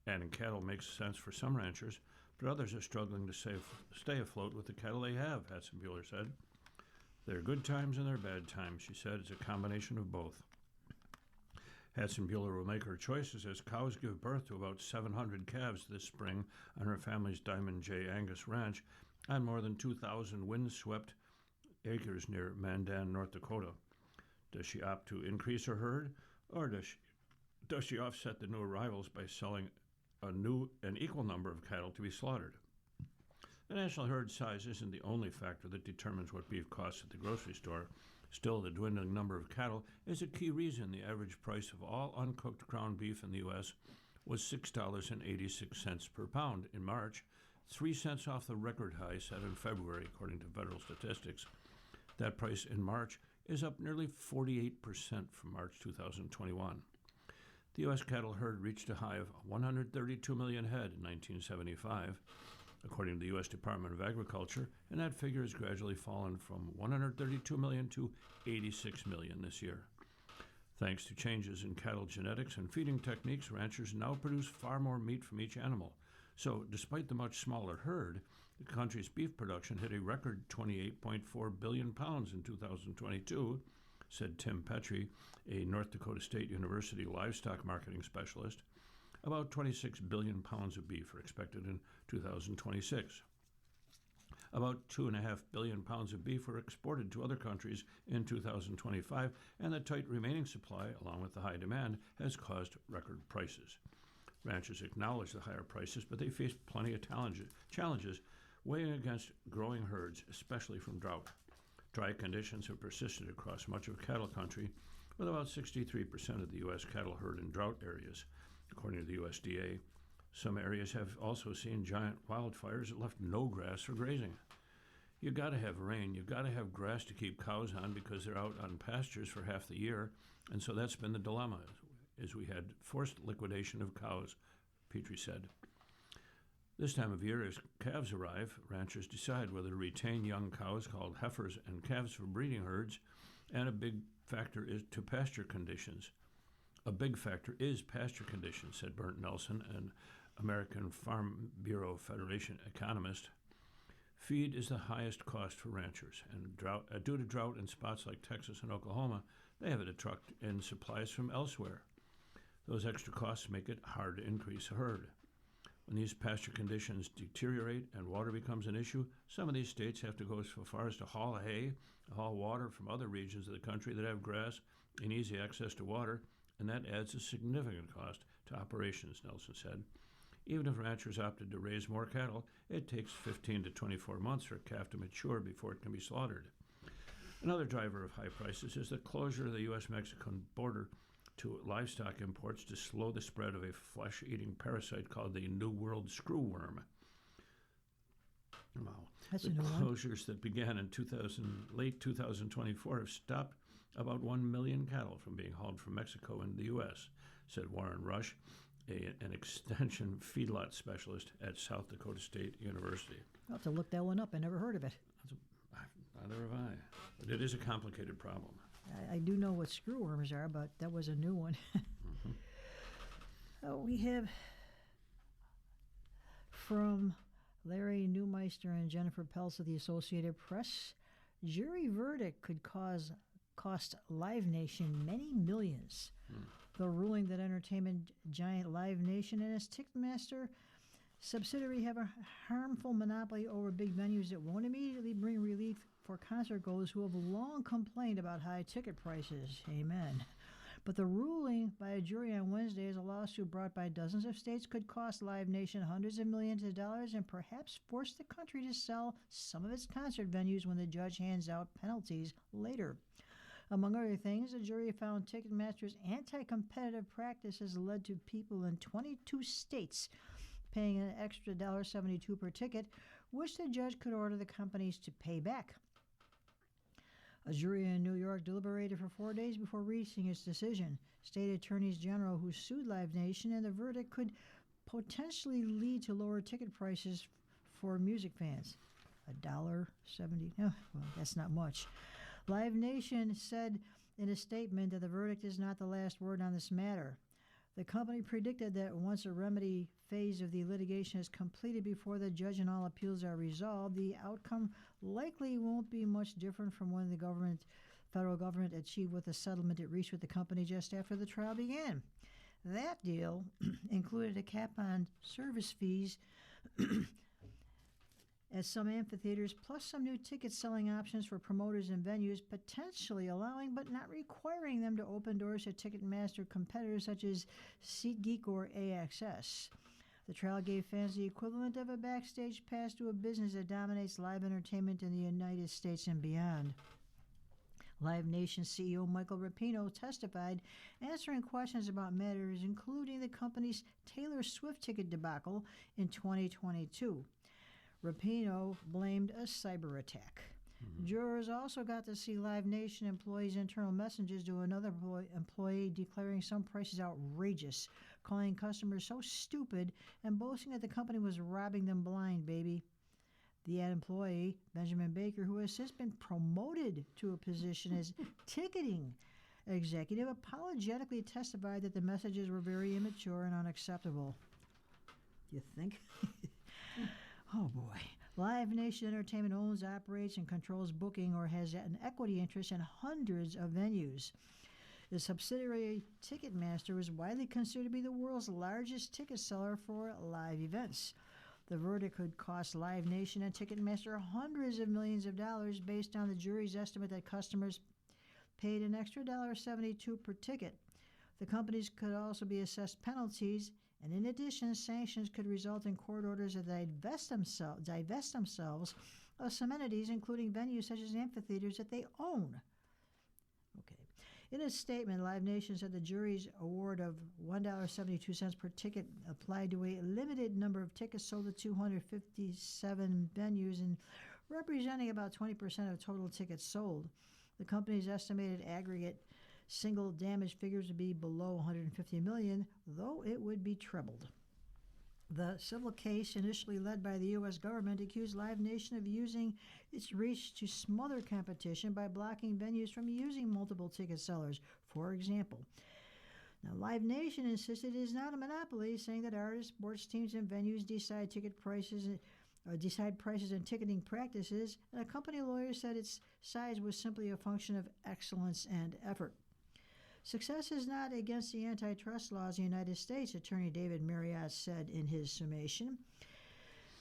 Adding cattle makes sense for some ranchers, but others are struggling to stay afloat with the cattle they have, Hatzenbuehler said. There are good times and there are bad times, she said. It's a combination of both. Hatzenbuehler will make her choices as cows give birth to about 700 calves this spring on her family's Diamond J. Angus Ranch on more than 2,000 windswept acres near Mandan, North Dakota. Does she opt to increase her herd, or does she offset the new arrivals by selling an equal number of cattle to be slaughtered? The national herd size isn't the only factor that determines what beef costs at the grocery store. Still, the dwindling number of cattle is a key reason the average price of all uncooked ground beef in the U.S. was $6.86 per pound in March, 3 cents off the record high set in February, according to federal statistics. That price in March is up nearly 48% from March 2021. The U.S. cattle herd reached a high of 132 million head in 1975, according to the U.S. Department of Agriculture, and that figure has gradually fallen from 132 million to 86 million this year. Thanks to changes in cattle genetics and feeding techniques, ranchers now produce far more meat from each animal. So, despite the much smaller herd, the country's beef production hit a record 28.4 billion pounds in 2022, said Tim Petrie, a North Dakota State University livestock marketing specialist. About 26 billion pounds of beef are expected in 2026. About 2.5 billion pounds of beef were exported to other countries in 2025, and the tight remaining supply, along with the high demand, has caused record prices. Ranchers acknowledge the higher prices, but they face plenty of challenges weighing against growing herds, especially from drought. Dry conditions have persisted across much of cattle country, with about 63% of the U.S. cattle herd in drought areas, according to the USDA. Some areas have also seen giant wildfires that left no grass for grazing. You gotta have rain, you gotta have grass to keep cows on because they're out on pastures for half the year, and so that's been the dilemma, as we had forced liquidation of cows, Petrie said. This time of year, as calves arrive, ranchers decide whether to retain young cows called heifers and calves for breeding herds, and a big factor is pasture conditions. A big factor is pasture conditions, said Bernd Nelson, an American Farm Bureau Federation economist. Feed is the highest cost for ranchers, and due to drought in spots like Texas and Oklahoma, they have to truck in supplies from elsewhere. Those extra costs make it hard to increase a herd. When these pasture conditions deteriorate and water becomes an issue, some of these states have to go so far as to haul hay, haul water from other regions of the country that have grass and easy access to water, and that adds a significant cost to operations, Nelson said. Even if ranchers opted to raise more cattle, it takes 15 to 24 months for a calf to mature before it can be slaughtered. Another driver of high prices is the closure of the U.S.-Mexican border to livestock imports to slow the spread of a flesh-eating parasite called the New World screwworm. Wow. That's the a new one. closures that began in late 2024 have stopped about 1 million cattle from being hauled from Mexico into the U.S., said Warren Rush, an extension feedlot specialist at South Dakota State University. I'll have to look that one up. I never heard of it. Neither have I. But it is a complicated problem. I do know what screwworms are, but that was a new one. We have from Larry Neumeister and Jennifer Peltz of the Associated Press, jury verdict could cost Live Nation many millions. The ruling that entertainment giant Live Nation and its Ticketmaster subsidiary have a harmful monopoly over big venues that won't immediately bring relief for concert goers who have long complained about high ticket prices. Amen. But the ruling by a jury on Wednesday is a lawsuit brought by dozens of states could cost Live Nation hundreds of millions of dollars and perhaps force the country to sell some of its concert venues when the judge hands out penalties later. Among other things, the jury found Ticketmaster's anti-competitive practices led to people in 22 states paying an extra $1.72 per ticket, which the judge could order the companies to pay back. A jury in New York deliberated for 4 days before reaching its decision. State attorneys general who sued Live Nation, and the verdict could potentially lead to lower ticket prices for music fans. $1.70? Oh, well, that's not much. Live Nation said in a statement that the verdict is not the last word on this matter. The company predicted that once a remedy phase of the litigation is completed before the judge and all appeals are resolved, the outcome likely won't be much different from when the federal government achieved with the settlement it reached with the company just after the trial began. That deal included a cap on service fees at some amphitheaters, plus some new ticket selling options for promoters and venues, potentially allowing but not requiring them to open doors to Ticketmaster competitors such as SeatGeek or AXS. The trial gave fans the equivalent of a backstage pass to a business that dominates live entertainment in the United States and beyond. Live Nation CEO Michael Rapino testified, answering questions about matters including the company's Taylor Swift ticket debacle in 2022. Rapino blamed a cyber attack. Jurors also got to see Live Nation employees' internal messages to another employee declaring some prices outrageous, calling customers so stupid, and boasting that the company was robbing them blind, baby. The employee, Benjamin Baker, who has since been promoted to a position as ticketing executive, apologetically testified that the messages were very immature and unacceptable. You think? Oh, boy. Live Nation Entertainment owns, operates, and controls booking or has an equity interest in hundreds of venues. The subsidiary Ticketmaster is widely considered to be the world's largest ticket seller for live events. The verdict could cost Live Nation and Ticketmaster hundreds of millions of dollars based on the jury's estimate that customers paid an extra $1.72 per ticket. The companies could also be assessed penalties, and in addition, sanctions could result in court orders that divest themselves of some entities, including venues such as amphitheaters that they own. Okay. In a statement, Live Nation said the jury's award of $1.72 per ticket applied to a limited number of tickets sold at 257 venues and representing about 20% of total tickets sold. The company's estimated aggregate single damage figures would be below $150 million, though it would be trebled. The civil case, initially led by the U.S. government, accused Live Nation of using its reach to smother competition by blocking venues from using multiple ticket sellers, for example. Now, Live Nation insisted it is not a monopoly, saying that artists, sports teams, and venues decide prices and ticketing practices, and a company lawyer said its size was simply a function of excellence and effort. Success is not against the antitrust laws in the United States, Attorney David Marriott said in his summation.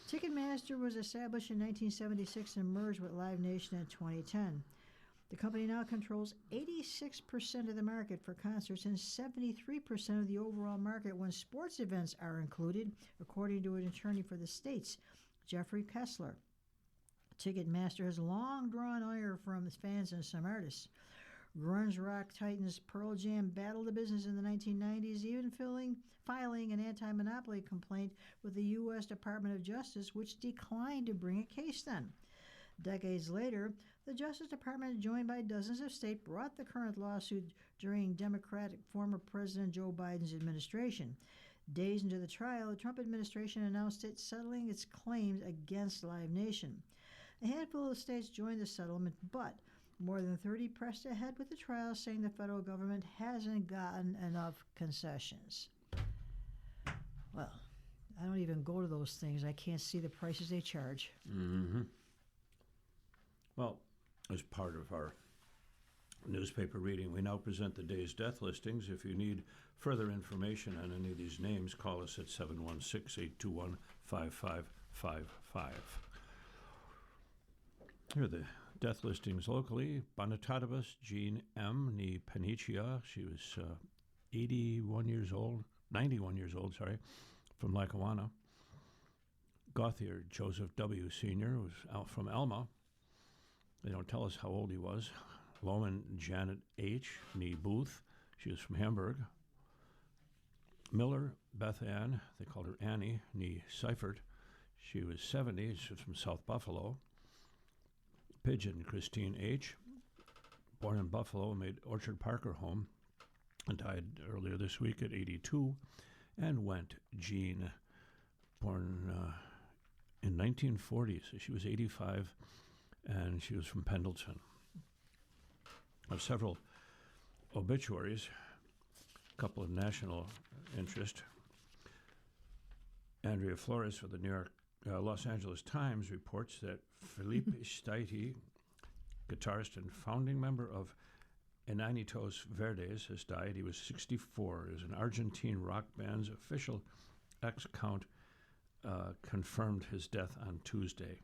Ticketmaster was established in 1976 and merged with Live Nation in 2010. The company now controls 86% of the market for concerts and 73% of the overall market when sports events are included, according to an attorney for the states, Jeffrey Kessler. Ticketmaster has long drawn ire from its fans and some artists. Grunge rock titans Pearl Jam battled the business in the 1990s, even filing an anti-monopoly complaint with the U.S. Department of Justice, which declined to bring a case then. Decades later, the Justice Department, joined by dozens of states, brought the current lawsuit during Democratic former President Joe Biden's administration. Days into the trial, the Trump administration announced it settling its claims against Live Nation. A handful of states joined the settlement, but more than 30 pressed ahead with the trial, saying the federal government hasn't gotten enough concessions. Well, I don't even go to those things. I can't see the prices they charge. Mm-hmm. Well, as part of our newspaper reading, we now present the day's death listings. If you need further information on any of these names, call us at 716-821-5555. Here are the death listings locally. Bonitadibus Jean M. Ni Panicia. She was 91 years old, from Lackawanna. Gauthier Joseph W. Sr. was out from Alma. They don't tell us how old he was. Loman Janet H. Ni Booth. She was from Hamburg. Miller Beth Ann, they called her Annie, Ni Seifert. She was 70. She was from South Buffalo. Pigeon Christine H., born in Buffalo, made Orchard Parker home and died earlier this week at 82. And Went Jean, born in 1940, so she was 85, and she was from Pendleton. Several obituaries, a couple of national interest. Andrea Flores for the Los Angeles Times reports that Felipe Staiti, guitarist and founding member of Enanitos Verdes, has died. He was 64. As an Argentine rock band's official X-count confirmed his death on Tuesday.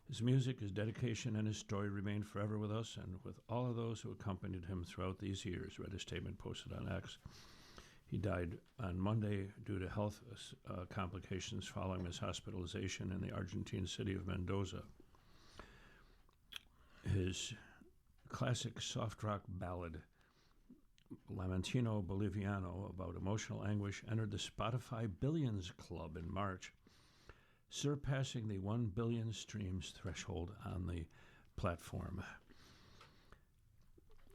His music, his dedication, and his story remain forever with us and with all of those who accompanied him throughout these years, read a statement posted on X. He died on Monday due to health complications following his hospitalization in the Argentine city of Mendoza. His classic soft rock ballad, Lamentino Boliviano, about emotional anguish, entered the Spotify Billions Club in March, surpassing the 1 billion streams threshold on the platform.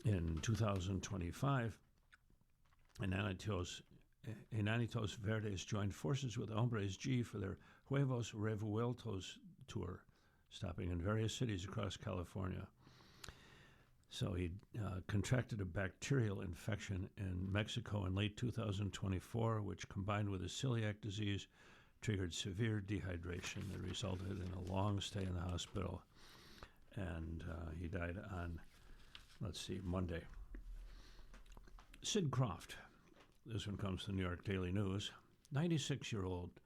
In 2025, Enanitos Verdes joined forces with Hombres G for their Huevos Revueltos tour, stopping in various cities across California. So he contracted a bacterial infection in Mexico in late 2024, which combined with a celiac disease triggered severe dehydration that resulted in a long stay in the hospital. And he died on, Monday. Sid Croft. This one comes to the New York Daily News. 96-year-old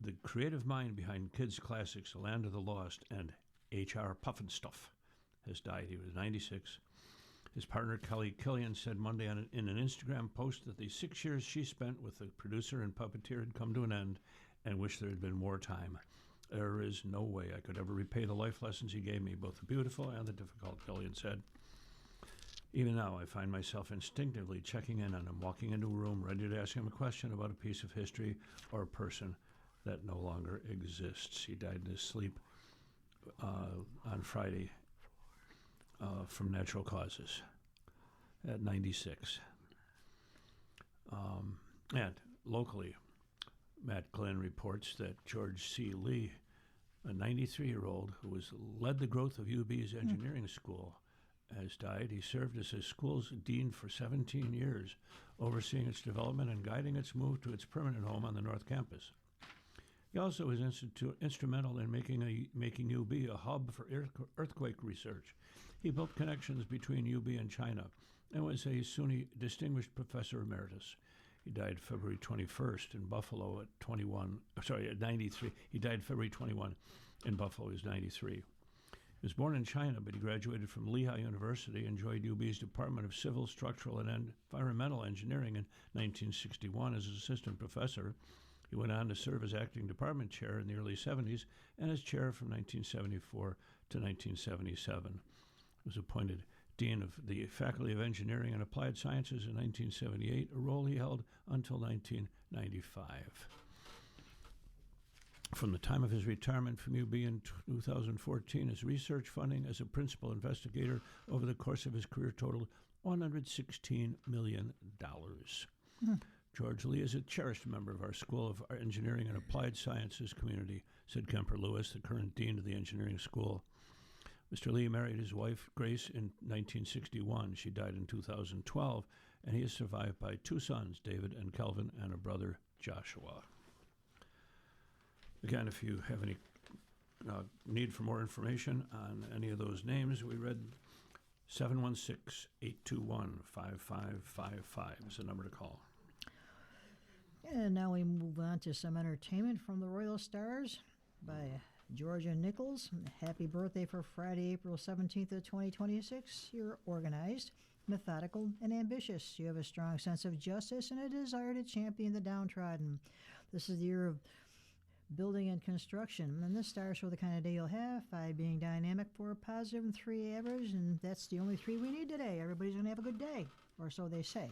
the creative mind behind kids' classics, Land of the Lost, and H.R. Pufnstuf, has died. He was 96. His partner, Kelly Killian, said Monday in an Instagram post that the 6 years she spent with the producer and puppeteer had come to an end and wished there had been more time. There is no way I could ever repay the life lessons he gave me, both the beautiful and the difficult, Killian said. Even now, I find myself instinctively checking in on him, walking into a room, ready to ask him a question about a piece of history or a person that no longer exists. He died in his sleep on Friday from natural causes at 96. And locally, Matt Glenn reports that George C. Lee, a 93-year-old who led the growth of UB's engineering school, has died. He served as his school's dean for 17 years, overseeing its development and guiding its move to its permanent home on the North Campus. He also was instrumental in making UB a hub for earthquake research. He built connections between UB and China and was a SUNY Distinguished Professor Emeritus. He died February 21st in Buffalo at 93. He died February 21 in Buffalo. He was 93. He was born in China, but he graduated from Lehigh University and joined UB's Department of Civil, Structural, and Environmental Engineering in 1961 as assistant professor. He went on to serve as acting department chair in the early 70s and as chair from 1974 to 1977. He was appointed dean of the Faculty of Engineering and Applied Sciences in 1978, a role he held until 1995. From the time of his retirement from UB in 2014, his research funding as a principal investigator over the course of his career totaled $116 million. George Lee is a cherished member of our School of Engineering and Applied Sciences community, said Kemper Lewis, the current dean of the engineering school. Mr. Lee married his wife, Grace, in 1961. She died in 2012, and he is survived by two sons, David and Kelvin, and a brother, Joshua. Again, if you have any need for more information on any of those names, we read 716-821-5555 is the number to call. And now we move on to some entertainment from the Royal Stars by Georgia Nichols. Happy birthday for Friday, April 17th of 2026. You're organized, methodical, and ambitious. You have a strong sense of justice and a desire to champion the downtrodden. This is the year of building and construction, and this stars show the kind of day you'll have. 5 being dynamic, 4 positive, and 3 average, and that's the only 3 we need today. Everybody's going to have a good day, or so they say.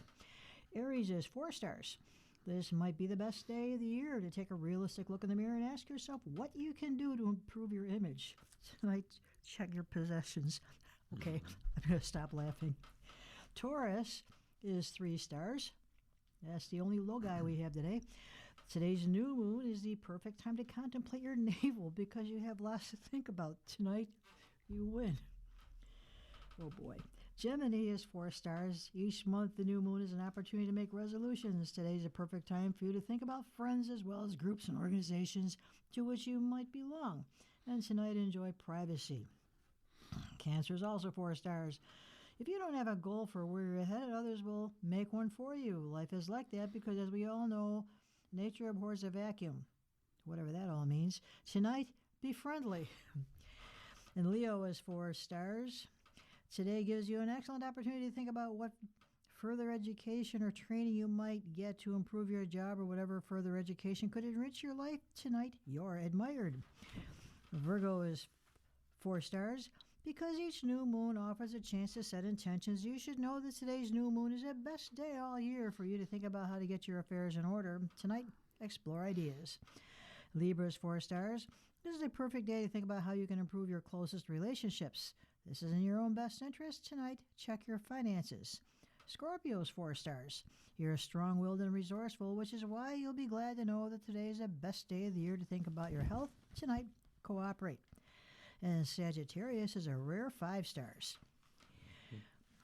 Aries is 4 stars. This might be the best day of the year to take a realistic look in the mirror and ask yourself what you can do to improve your image. Tonight, check your possessions. Okay, I'm going to stop laughing. Taurus is 3 stars. That's the only low guy we have today. Today's new moon is the perfect time to contemplate your navel because you have lots to think about. Tonight, you win. Oh boy. Gemini is 4 stars. Each month, the new moon is an opportunity to make resolutions. Today is a perfect time for you to think about friends as well as groups and organizations to which you might belong. And tonight, enjoy privacy. Cancer is also 4 stars. If you don't have a goal for where you're headed, others will make one for you. Life is like that because, as we all know, nature abhors a vacuum, whatever that all means. Tonight, be friendly. And Leo is 4 stars. Today gives you an excellent opportunity to think about what further education or training you might get to improve your job or whatever further education could enrich your life. Tonight, you're admired. Virgo is 4 stars. Because each new moon offers a chance to set intentions, you should know that today's new moon is the best day all year for you to think about how to get your affairs in order. Tonight, explore ideas. Libra is 4 stars. This is a perfect day to think about how you can improve your closest relationships. This is in your own best interest. Tonight, check your finances. Scorpio is 4 stars. You're strong-willed and resourceful, which is why you'll be glad to know that today is the best day of the year to think about your health. Tonight, cooperate. And Sagittarius is a rare 5 stars.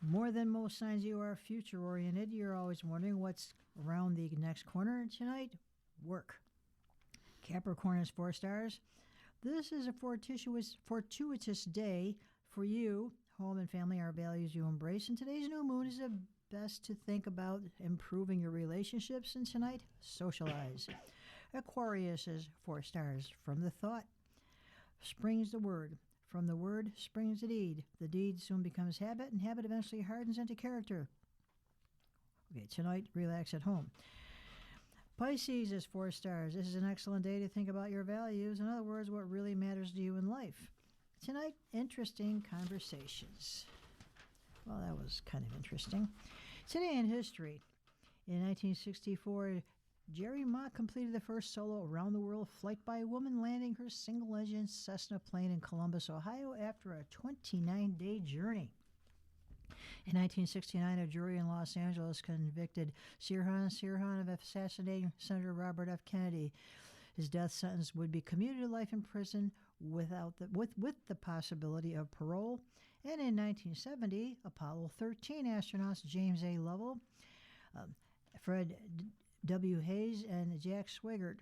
More than most signs, you are future-oriented. You're always wondering what's around the next corner. Tonight, work. Capricorn is 4 stars. This is a fortuitous day for you. Home and family are values you embrace, and today's new moon is the best to think about improving your relationships, and tonight, socialize. Aquarius is 4 stars. From the thought springs the word. From the word springs the deed. The deed soon becomes habit, and habit eventually hardens into character. Okay, tonight, relax at home. Pisces is 4 stars. This is an excellent day to think about your values. In other words, what really matters to you in life. Tonight, interesting conversations. Well, that was kind of interesting. Today in history, in 1964, Jerry Mott completed the first solo around-the-world flight by a woman, landing her single-engine Cessna plane in Columbus, Ohio, after a 29-day journey. In 1969, a jury in Los Angeles convicted Sirhan Sirhan of assassinating Senator Robert F. Kennedy. His death sentence would be commuted to life in prison with the possibility of parole. And in 1970, Apollo 13 astronauts James A. Lovell, Fred W. Hayes, and Jack Swigert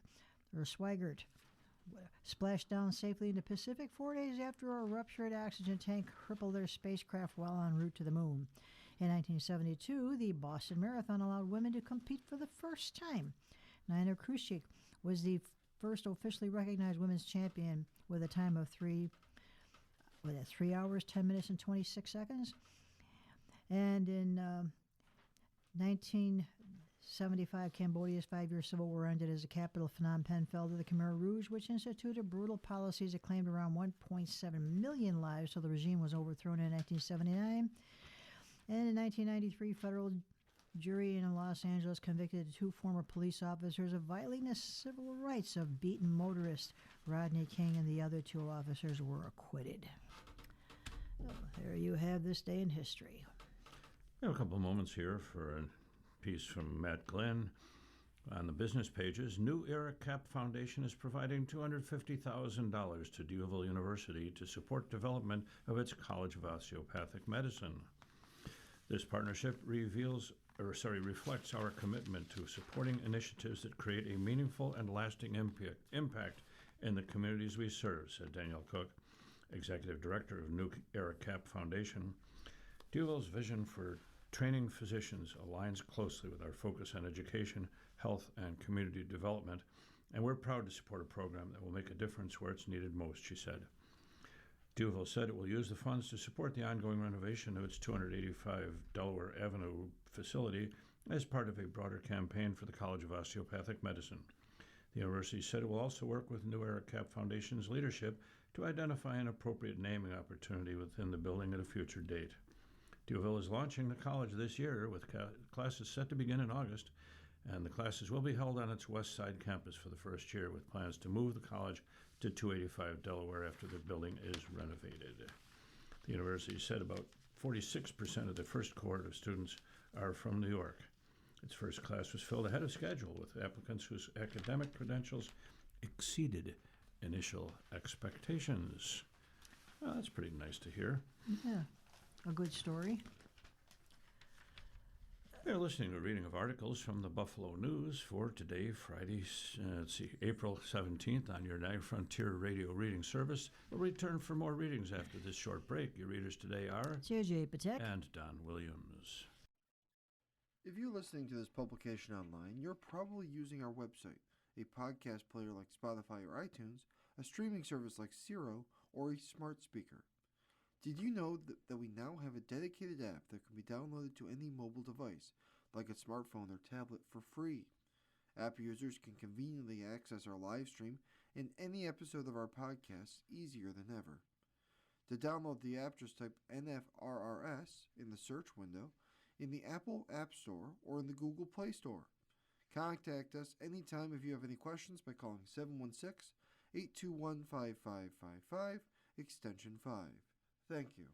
splashed down safely in the Pacific 4 days after a ruptured oxygen tank crippled their spacecraft while en route to the moon. In 1972, the Boston Marathon allowed women to compete for the first time. Nina Krushik was the first officially recognized women's champion with a time of 3 hours, 10 minutes, and 26 seconds. And in 1975, Cambodia's 5-year civil war ended as the capital Phnom Penh fell to the Khmer Rouge, which instituted brutal policies that claimed around 1.7 million lives, so the regime was overthrown in 1979. And in 1993, federal jury in Los Angeles convicted 2 former police officers of violating the civil rights of beaten motorist Rodney King, and the other 2 officers were acquitted. So there you have this day in history. We have a couple of moments here for a piece from Matt Glenn. On the business pages, New Era Cap Foundation is providing $250,000 to Duville University to support development of its College of Osteopathic Medicine. This partnership reflects our commitment to supporting initiatives that create a meaningful and lasting impact in the communities we serve, said Daniel Cook, Executive Director of New Era Cap Foundation. Duville's vision for training physicians aligns closely with our focus on education, health, and community development, and we're proud to support a program that will make a difference where it's needed most, she said. Duville said it will use the funds to support the ongoing renovation of its 285 Delaware Avenue facility as part of a broader campaign for the College of Osteopathic Medicine. The university said it will also work with New Era Cap Foundation's leadership to identify an appropriate naming opportunity within the building at a future date. Duville is launching the college this year with classes set to begin in August, and the classes will be held on its West Side campus for the first year, with plans to move the college to 285 Delaware after the building is renovated. The university said about 46% of the first cohort of students are from New York. Its first class was filled ahead of schedule with applicants whose academic credentials exceeded initial expectations. Well, that's pretty nice to hear. Yeah, a good story. You're listening to a reading of articles from the Buffalo News for today, Friday, April 17th on your Niagara Frontier Radio reading service. We'll return for more readings after this short break. Your readers today are J.J. Patek and Don Williams. If you're listening to this publication online, you're probably using our website, a podcast player like Spotify or iTunes, a streaming service like Siro, or a smart speaker. Did you know that we now have a dedicated app that can be downloaded to any mobile device, like a smartphone or tablet, for free? App users can conveniently access our live stream and any episode of our podcast easier than ever. To download the app, just type NFRRS in the search window, in the Apple App Store, or in the Google Play Store. Contact us anytime if you have any questions by calling 716-821-5555, extension 5. Thank you.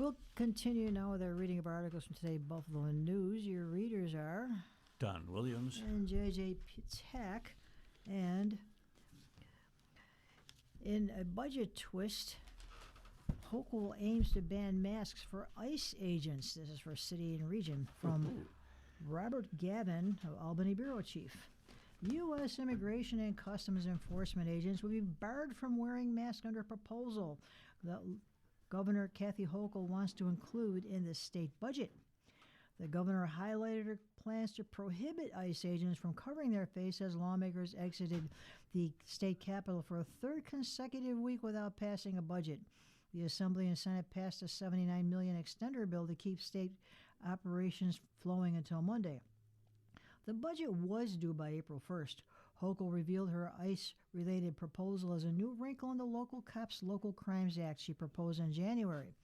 We'll continue now with our reading of articles from today Buffalo News. Your readers are Don Williams. and J.J. Patak. And in a budget twist, Hochul aims to ban masks for ICE agents. This is for city and region from Robert Gavin, of Albany Bureau Chief. U.S. Immigration and Customs Enforcement agents will be barred from wearing masks under proposal that Governor Kathy Hochul wants to include in the state budget. The governor highlighted her plans to prohibit ICE agents from covering their face as lawmakers exited the state capitol for a third consecutive week without passing a budget. The Assembly and Senate passed a $79 million extender bill to keep state operations flowing until Monday. The budget was due by April 1st. Hochul revealed her ICE-related proposal as a new wrinkle in the Local Cops Local Crimes Act she proposed in January.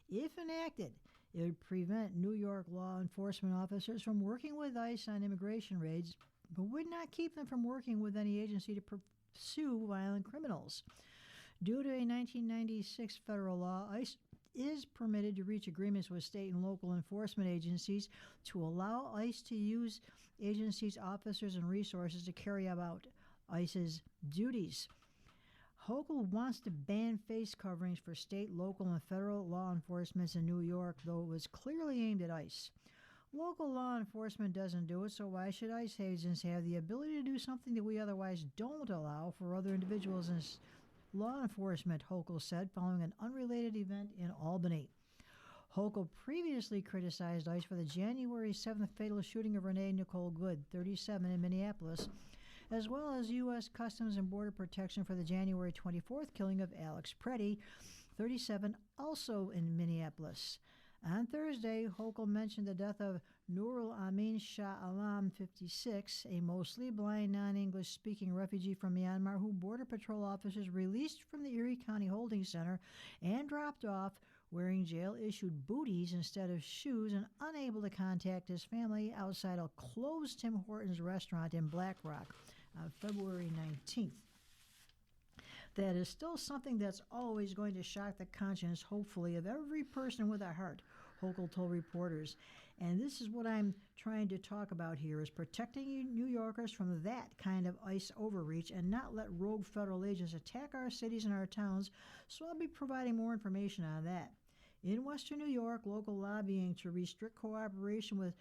If enacted, it would prevent New York law enforcement officers from working with ICE on immigration raids, but would not keep them from working with any agency to pursue violent criminals. Due to a 1996 federal law, ICE is permitted to reach agreements with state and local enforcement agencies to allow ICE to use agencies' officers and resources to carry out ICE's duties. Hochul wants to ban face coverings for state, local, and federal law enforcement in New York, though it was clearly aimed at ICE. Local law enforcement doesn't do it, so why should ICE agents have the ability to do something that we otherwise don't allow for other individuals in law enforcement, Hochul said, following an unrelated event in Albany. Hochul previously criticized ICE for the January 7th fatal shooting of Renee Nicole Good, 37, in Minneapolis, as well as U.S. Customs and Border Protection for the January 24th killing of Alex Preddy, 37, also in Minneapolis. On Thursday, Hochul mentioned the death of Nurul Amin Shah Alam, 56, a mostly blind, non-English speaking refugee from Myanmar who Border Patrol officers released from the Erie County Holding Center and dropped off wearing jail-issued booties instead of shoes and unable to contact his family outside a closed Tim Hortons restaurant in Black Rock on February 19th. That is still something that's always going to shock the conscience, hopefully, of every person with a heart, Hochul told reporters. And this is what I'm trying to talk about here, is protecting New Yorkers from that kind of ICE overreach and not let rogue federal agents attack our cities and our towns, so I'll be providing more information on that. In Western New York, local lobbying to restrict cooperation with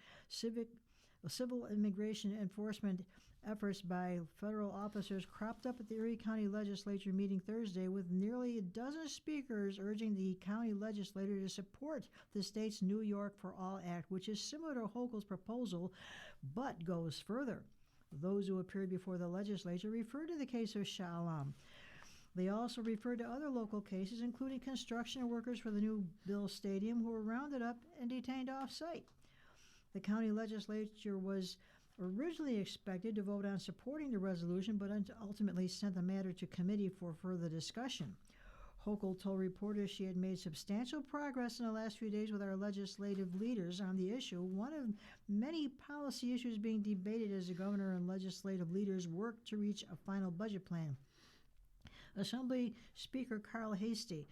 civil immigration enforcement efforts by federal officers cropped up at the Erie County Legislature meeting Thursday, with nearly a dozen speakers urging the county legislature to support the state's New York for All Act, which is similar to Hochul's proposal but goes further. Those who appeared before the legislature referred to the case of Shah Alam. They also referred to other local cases, including construction workers for the new Bill Stadium who were rounded up and detained off-site. The county legislature was originally expected to vote on supporting the resolution, but ultimately sent the matter to committee for further discussion. Hochul told reporters she had made substantial progress in the last few days with our legislative leaders on the issue, one of many policy issues being debated as the governor and legislative leaders work to reach a final budget plan. Assembly Speaker Carl Hastie,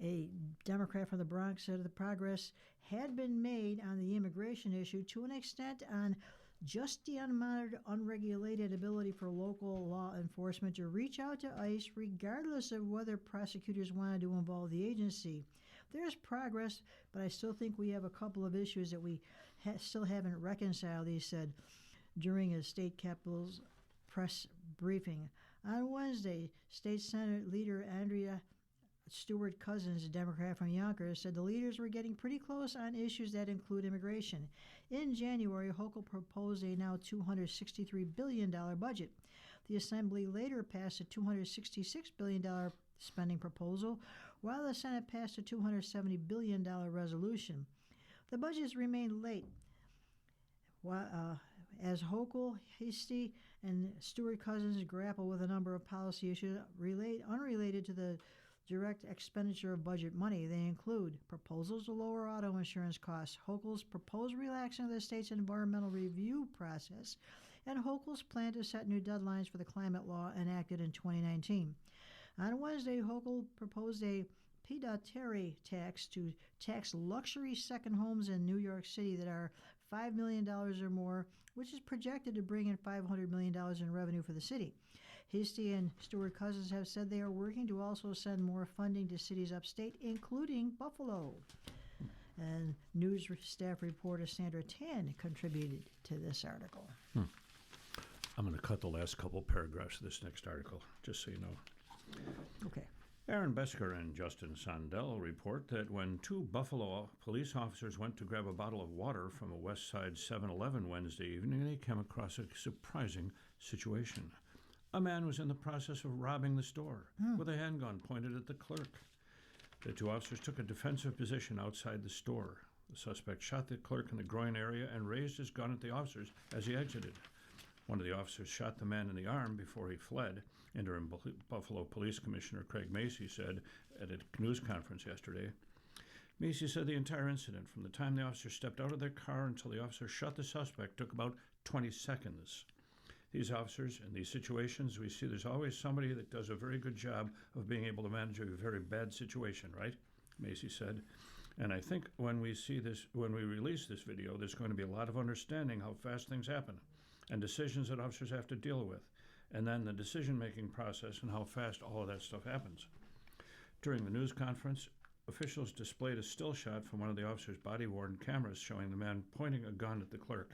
a Democrat from the Bronx, said the progress had been made on the immigration issue to an extent on just the unmonitored, unregulated ability for local law enforcement to reach out to ICE regardless of whether prosecutors wanted to involve the agency. There's progress, but I still think we have a couple of issues that we still haven't reconciled, he said during a state capitol's press briefing. On Wednesday, State Senate Leader Andrea Stewart Cousins, a Democrat from Yonkers, said the leaders were getting pretty close on issues that include immigration. In January, Hochul proposed a now $263 billion budget. The Assembly later passed a $266 billion spending proposal, while the Senate passed a $270 billion resolution. The budgets remained late, as Hochul, Hastie, and Stewart Cousins grapple with a number of policy issues unrelated to the direct expenditure of budget money. They include proposals to lower auto insurance costs, Hochul's proposed relaxing of the state's environmental review process, and Hochul's plan to set new deadlines for the climate law enacted in 2019. On Wednesday, Hochul proposed a pidatory tax to tax luxury second homes in New York City that are $5 million or more, which is projected to bring in $500 million in revenue for the city. Hastie and Stewart Cousins have said they are working to also send more funding to cities upstate, including Buffalo. And news staff reporter Sandra Tan contributed to this article. I'm going to cut the last couple paragraphs of this next article, just so you know. Okay. Aaron Besker and Justin Sondel report that when two Buffalo police officers went to grab a bottle of water from a West Side 7-Eleven Wednesday evening, they came across a surprising situation. A man was in the process of robbing the store with a handgun pointed at the clerk. The two officers took a defensive position outside the store. The suspect shot the clerk in the groin area and raised his gun at the officers as he exited. One of the officers shot the man in the arm before he fled. Interim Buffalo Police Commissioner Craig Macy said at a news conference yesterday. Macy said the entire incident, from the time the officer stepped out of their car until the officer shot the suspect, took about 20 seconds. These officers, in these situations, we see there's always somebody that does a very good job of being able to manage a very bad situation, right? Macy said. And I think when we release this video, there's going to be a lot of understanding how fast things happen and decisions that officers have to deal with, and then the decision-making process and how fast all of that stuff happens. During the news conference, officials displayed a still shot from one of the officers' body-worn cameras showing the man pointing a gun at the clerk.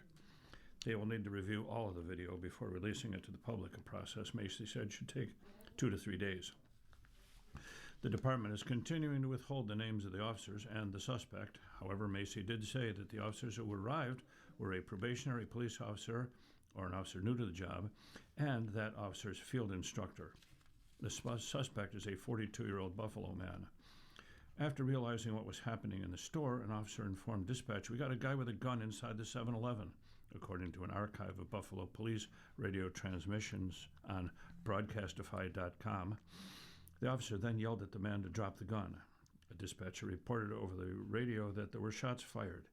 They will need to review all of the video before releasing it to the public, a process Macy said should take 2 to 3 days. The department is continuing to withhold the names of the officers and the suspect. However, Macy did say that the officers who arrived were a probationary police officer or an officer new to the job, and that officer's field instructor. The suspect is a 42-year-old Buffalo man. After realizing what was happening in the store, an officer informed dispatch, "We got a guy with a gun inside the 7-Eleven," according to an archive of Buffalo Police radio transmissions on broadcastify.com. The officer then yelled at the man to drop the gun. A dispatcher reported over the radio that there were shots fired.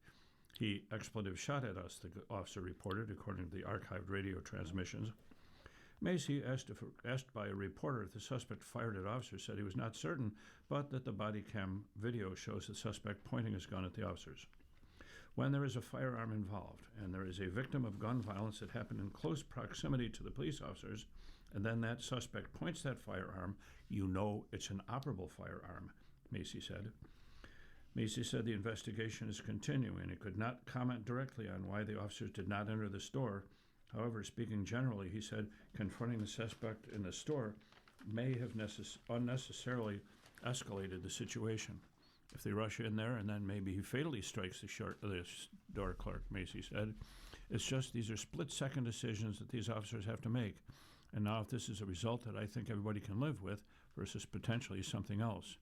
"He expletive shot at us," the officer reported, according to the archived radio transmissions. Macy, asked by a reporter if the suspect fired at officers, said he was not certain, but that the body cam video shows the suspect pointing his gun at the officers. When there is a firearm involved, and there is a victim of gun violence that happened in close proximity to the police officers, and then that suspect points that firearm, you know it's an operable firearm, Macy said. Macy said the investigation is continuing. It could not comment directly on why the officers did not enter the store. However, speaking generally, he said confronting the suspect in the store may have unnecessarily escalated the situation. If they rush in there and then maybe he fatally strikes the door clerk, Macy said. It's just these are split-second decisions that these officers have to make. And now if this is a result that I think everybody can live with versus potentially something else.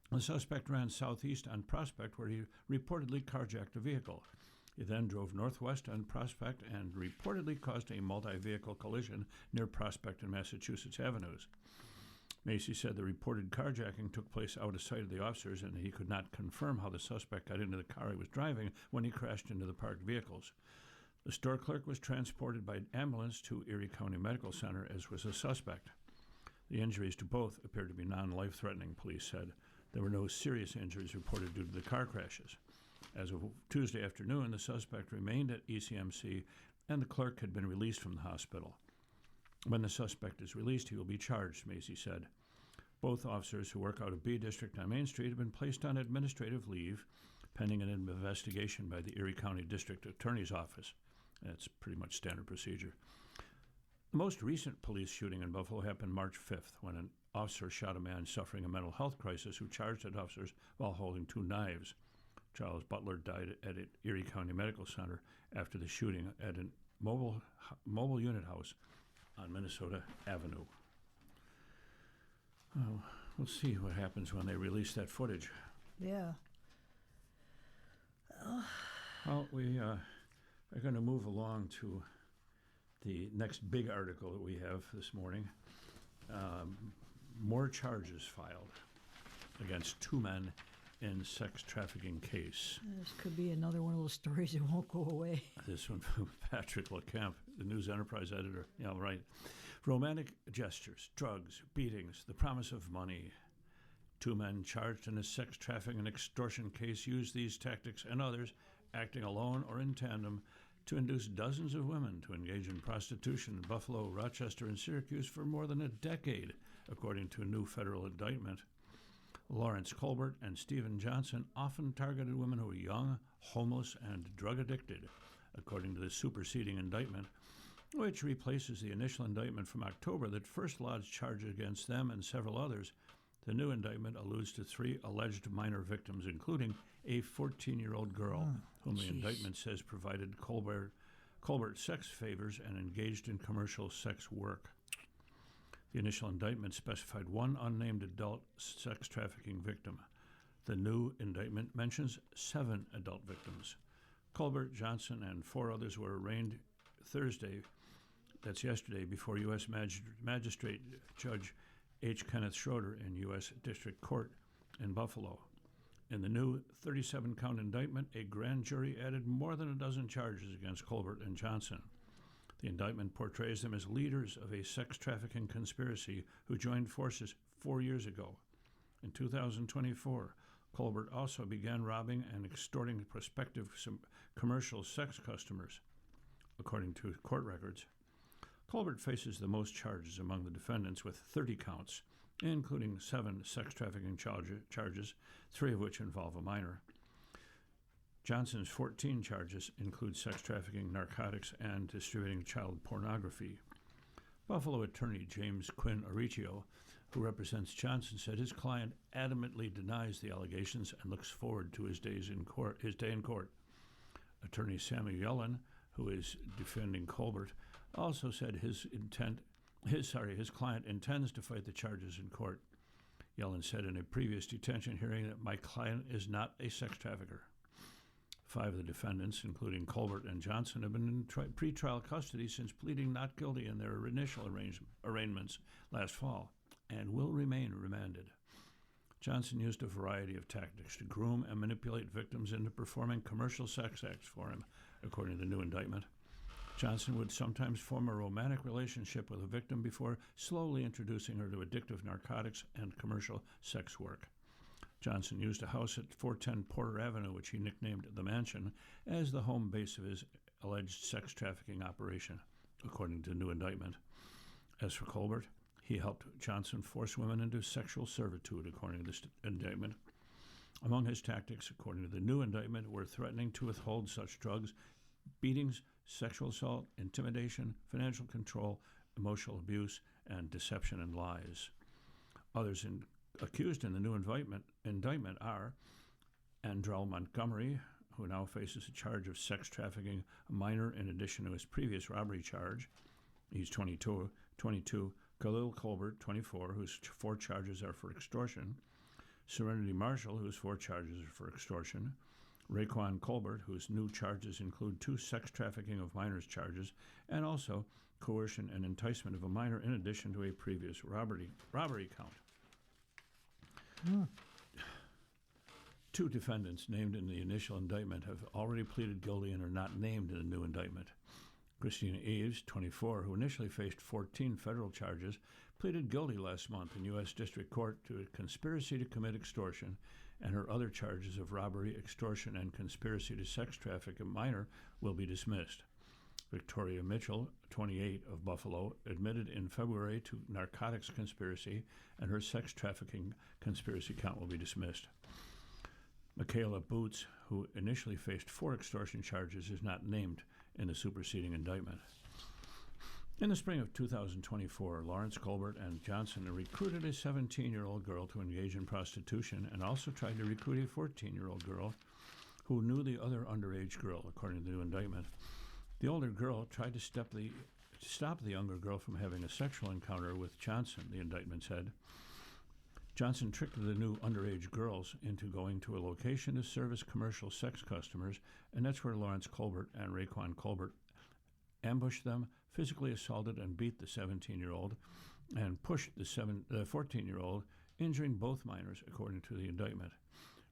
The suspect ran southeast on Prospect, where he reportedly carjacked a vehicle. He then drove northwest on Prospect and reportedly caused a multi-vehicle collision near Prospect and Massachusetts avenues. Macy said the reported carjacking took place out of sight of the officers, and he could not confirm how the suspect got into the car he was driving when he crashed into the parked vehicles. The store clerk was transported by ambulance to Erie County Medical Center, as was the suspect. The injuries to both appeared to be non-life-threatening, police said. There were no serious injuries reported due to the car crashes. As of Tuesday afternoon, the suspect remained at ECMC, and the clerk had been released from the hospital. When the suspect is released, he will be charged, Macy said. Both officers who work out of B District on Main Street have been placed on administrative leave, pending an investigation by the Erie County District Attorney's Office. That's pretty much standard procedure. The most recent police shooting in Buffalo happened March 5th, when an officer shot a man suffering a mental health crisis who charged at officers while holding 2 knives. Charles Butler died at Erie County Medical Center after the shooting at a mobile unit house on Minnesota Avenue. Oh, we'll see what happens when they release that footage. Yeah. Well, we are going to move along to the next big article that we have this morning. More charges filed against 2 men in sex trafficking case. This could be another one of those stories that won't go away. This one from Patrick LeCamp, the News Enterprise editor. Yeah, right. Romantic gestures, drugs, beatings, the promise of money. 2 men charged in a sex trafficking and extortion case used these tactics and others, acting alone or in tandem, to induce dozens of women to engage in prostitution in Buffalo, Rochester, and Syracuse for more than a decade, according to a new federal indictment. Lawrence Colbert and Stephen Johnson often targeted women who were young, homeless, and drug addicted, according to the superseding indictment, which replaces the initial indictment from October that first lodged charges against them and several others. The new indictment alludes to 3 alleged minor victims, including a 14-year-old girl, whom the indictment says provided Colbert sex favors and engaged in commercial sex work. The initial indictment specified 1 unnamed adult sex trafficking victim. The new indictment mentions 7 adult victims. Colbert, Johnson, and 4 others were arraigned Thursday, that's yesterday, before U.S. Magistrate Judge H. Kenneth Schroeder in U.S. District Court in Buffalo. In the new 37-count indictment, a grand jury added more than a dozen charges against Colbert and Johnson. The indictment portrays them as leaders of a sex trafficking conspiracy who joined forces 4 years ago. In 2024, Colbert also began robbing and extorting prospective commercial sex customers, according to court records. Colbert faces the most charges among the defendants, with 30 counts, including 7 sex trafficking charges, 3 of which involve a minor. Johnson's 14 charges include sex trafficking, narcotics, and distributing child pornography. Buffalo attorney James Quinn Arricchio, who represents Johnson, said his client adamantly denies the allegations and looks forward to his day in court. Attorney Samuel Yellen, who is defending Colbert, also said his client intends to fight the charges in court. Yellen said in a previous detention hearing that my client is not a sex trafficker. 5 of the defendants, including Colbert and Johnson, have been in pretrial custody since pleading not guilty in their initial arraignments last fall, and will remain remanded. Johnson used a variety of tactics to groom and manipulate victims into performing commercial sex acts for him, according to the new indictment. Johnson would sometimes form a romantic relationship with a victim before slowly introducing her to addictive narcotics and commercial sex work. Johnson used a house at 410 Porter Avenue, which he nicknamed the Mansion, as the home base of his alleged sex trafficking operation, according to the new indictment. As for Colbert, he helped Johnson force women into sexual servitude, according to this indictment. Among his tactics, according to the new indictment, were threatening to withhold such drugs, beatings, sexual assault, intimidation, financial control, emotional abuse, and deception and lies. Others accused in the new indictment are Andrell Montgomery, who now faces a charge of sex trafficking a minor in addition to his previous robbery charge. He's 22. Khalil Colbert, 24, whose 4 charges are for extortion. Serenity Marshall, whose 4 charges are for extortion. Raquan Colbert, whose new charges include 2 sex trafficking of minors charges, and also coercion and enticement of a minor in addition to a previous robbery count. 2 defendants named in the initial indictment have already pleaded guilty and are not named in the new indictment. Christina Eves, 24, who initially faced 14 federal charges, pleaded guilty last month in U.S. District Court to a conspiracy to commit extortion, and her other charges of robbery, extortion, and conspiracy to sex traffic a minor will be dismissed. Victoria Mitchell, 28, of Buffalo, admitted in February to narcotics conspiracy, and her sex trafficking conspiracy count will be dismissed. Michaela Boots, who initially faced 4 extortion charges, is not named in the superseding indictment. In the spring of 2024, Lawrence Colbert and Johnson recruited a 17-year-old girl to engage in prostitution and also tried to recruit a 14-year-old girl who knew the other underage girl, according to the new indictment. The older girl tried to stop the younger girl from having a sexual encounter with Johnson, the indictment said. Johnson tricked the new underage girls into going to a location to service commercial sex customers, and that's where Lawrence Colbert and Raquan Colbert ambushed them, physically assaulted and beat the 17-year-old, and pushed the 14-year-old, injuring both minors, according to the indictment.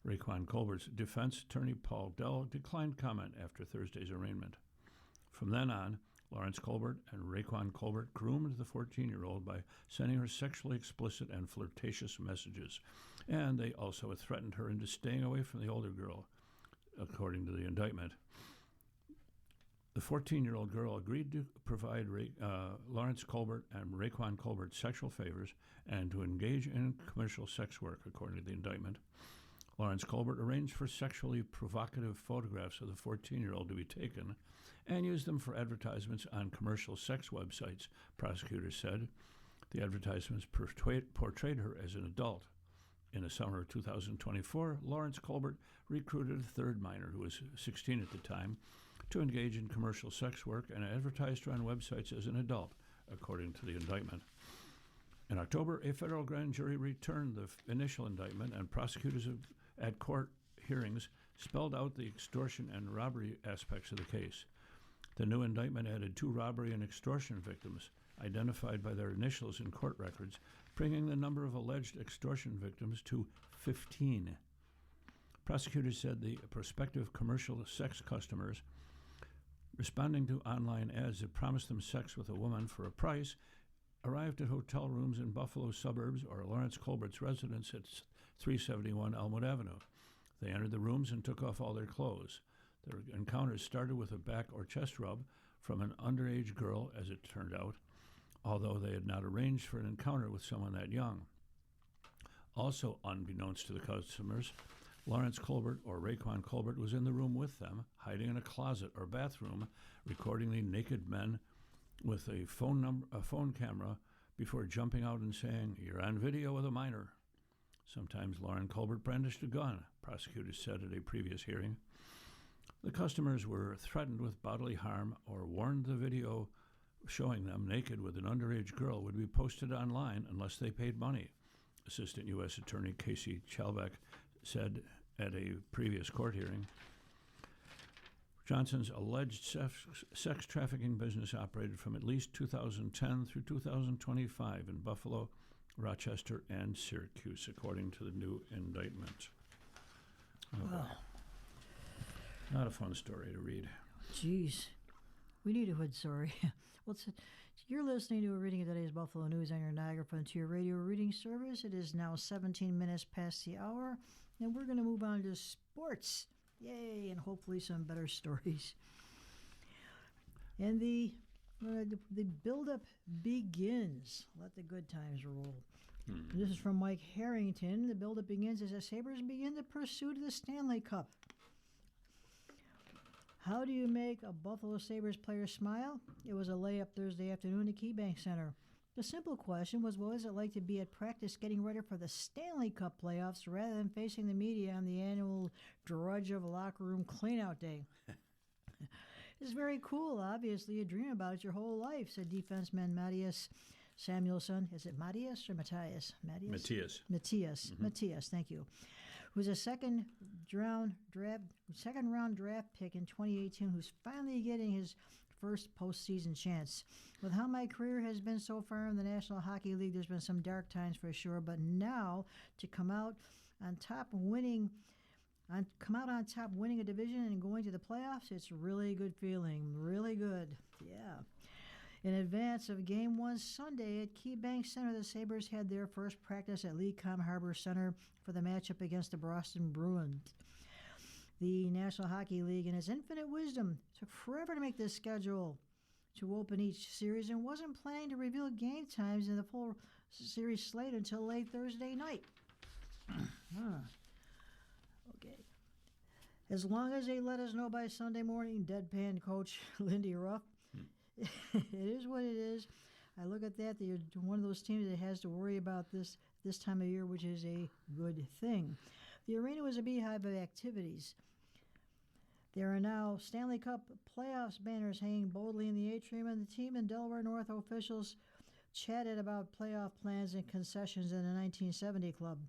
Raquan Colbert's defense attorney, Paul Dell, declined comment after Thursday's arraignment. From then on, Lawrence Colbert and Raquan Colbert groomed the 14-year-old by sending her sexually explicit and flirtatious messages, and they also threatened her into staying away from the older girl, according to the indictment. The 14-year-old girl agreed to provide Lawrence Colbert and Raquan Colbert sexual favors and to engage in commercial sex work, according to the indictment. Lawrence Colbert arranged for sexually provocative photographs of the 14-year-old to be taken and used them for advertisements on commercial sex websites, prosecutors said. The advertisements portrayed her as an adult. In the summer of 2024, Lawrence Colbert recruited a third minor, who was 16 at the time, to engage in commercial sex work and advertised her on websites as an adult, according to the indictment. In October, a federal grand jury returned the initial indictment, and prosecutors at court hearings spelled out the extortion and robbery aspects of the case. The new indictment added 2 robbery and extortion victims, identified by their initials in court records, bringing the number of alleged extortion victims to 15. Prosecutors said the prospective commercial sex customers, responding to online ads that promised them sex with a woman for a price, arrived at hotel rooms in Buffalo suburbs or Lawrence Colbert's residence at 371 Elmwood Avenue. They entered the rooms and took off all their clothes. Their encounters started with a back or chest rub from an underage girl, as it turned out, although they had not arranged for an encounter with someone that young. Also unbeknownst to the customers, Lawrence Colbert or Raquan Colbert was in the room with them, hiding in a closet or bathroom, recording the naked men with a phone camera before jumping out and saying, "You're on video with a minor." Sometimes Lauren Colbert brandished a gun, prosecutors said at a previous hearing. The customers were threatened with bodily harm or warned the video showing them naked with an underage girl would be posted online unless they paid money, Assistant U.S. Attorney Casey Chalbeck said at a previous court hearing. Johnson's alleged sex trafficking business operated from at least 2010 through 2025 in Buffalo, Rochester, and Syracuse, according to the new indictment. Wow. Not a fun story to read. Jeez. We need a hood story. You're listening to a reading of today's Buffalo News on your Niagara Frontier Radio reading service. It is now 17 minutes past the hour, and we're going to move on to sports. Yay, and hopefully some better stories. And the build-up begins. Let the good times roll. This is from Mike Harrington. The build-up begins as the Sabres begin the pursuit of the Stanley Cup. How do you make a Buffalo Sabres player smile? It was a layup Thursday afternoon at KeyBank Center. The simple question was, what was it like to be at practice getting ready for the Stanley Cup playoffs rather than facing the media on the annual drudge of locker room cleanout day? It's very cool. Obviously, you dream about it your whole life, said defenseman Matthias Samuelsson. Is it Matthias or Matthias? Matthias. Matthias. Mm-hmm. Matthias, thank you. Who's a second round draft pick in 2018, who's finally getting his first postseason chance. With how my career has been so far in the National Hockey League, there's been some dark times for sure, but now to come out on top winning a division and going to the playoffs, it's really good feeling. Really good. Yeah. In advance of Game 1 Sunday at KeyBank Center, the Sabres had their first practice at Lecom Harbor Center for the matchup against the Boston Bruins. The National Hockey League, in its infinite wisdom, took forever to make this schedule to open each series and wasn't planning to reveal game times in the full series slate until late Thursday night. Okay. As long as they let us know by Sunday morning, deadpan coach Lindy Ruff, it is what it is. I look at that. They're one of those teams that has to worry about this time of year, which is a good thing. The arena was a beehive of activities. There are now Stanley Cup playoffs banners hanging boldly in the atrium, and the team and Delaware North officials chatted about playoff plans and concessions in the 1970 club.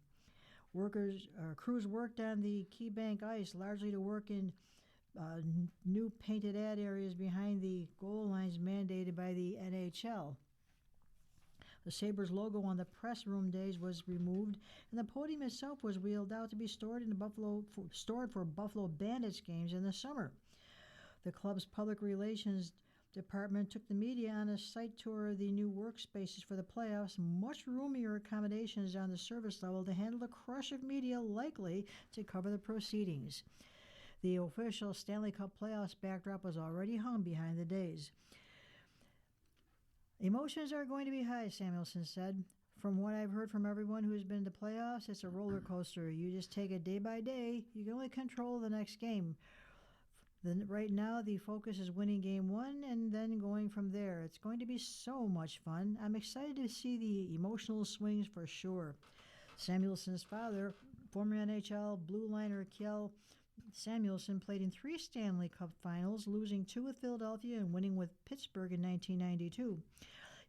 Crews worked on the KeyBank ice, largely to work in new painted ad areas behind the goal lines mandated by the NHL. The Sabres logo on the press room days was removed, and the podium itself was wheeled out to be stored for Buffalo Bandits games in the summer. The club's public relations department took the media on a site tour of the new workspaces for the playoffs, much roomier accommodations on the service level to handle the crush of media likely to cover the proceedings. The official Stanley Cup playoffs backdrop was already hung behind the days. Emotions are going to be high, Samuelson said. From what I've heard from everyone who has been to playoffs, it's a roller coaster. You just take it day by day. You can only control the next game. Then right now, the focus is winning game one and then going from there. It's going to be so much fun. I'm excited to see the emotional swings for sure. Samuelson's father, former NHL blue liner Kjell Samuelson, played in 3 Stanley Cup finals, losing 2 with Philadelphia and winning with Pittsburgh in 1992.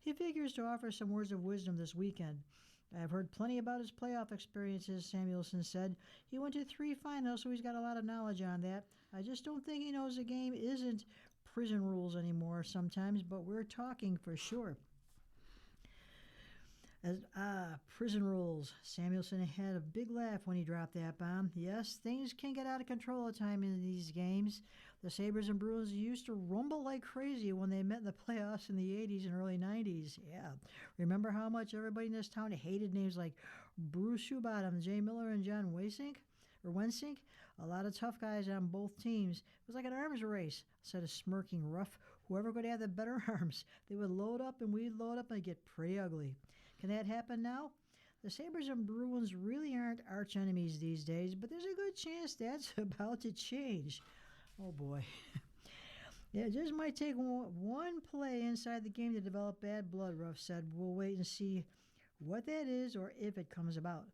He figures to offer some words of wisdom this weekend. I've heard plenty about his playoff experiences, Samuelson said. He went to 3 finals, so he's got a lot of knowledge on that. I just don't think he knows the game isn't prison rules anymore sometimes, but we're talking for sure. Prison rules. Samuelson had a big laugh when he dropped that bomb. Yes, things can get out of control at times in these games. The Sabres and Bruins used to rumble like crazy when they met in the playoffs in the 80s and early 90s. Yeah. Remember how much everybody in this town hated names like Bruce Shoebottom, Jay Miller, and John Wensink? A lot of tough guys on both teams. It was like an arms race. Instead of smirking rough, whoever could have the better arms. They would load up and we'd load up and it'd get pretty ugly. Can that happen now? The Sabres and Bruins really aren't arch enemies these days, but there's a good chance that's about to change. Oh boy. Yeah, it just might take one play inside the game to develop bad blood, Ruff said. We'll wait and see what that is or if it comes about.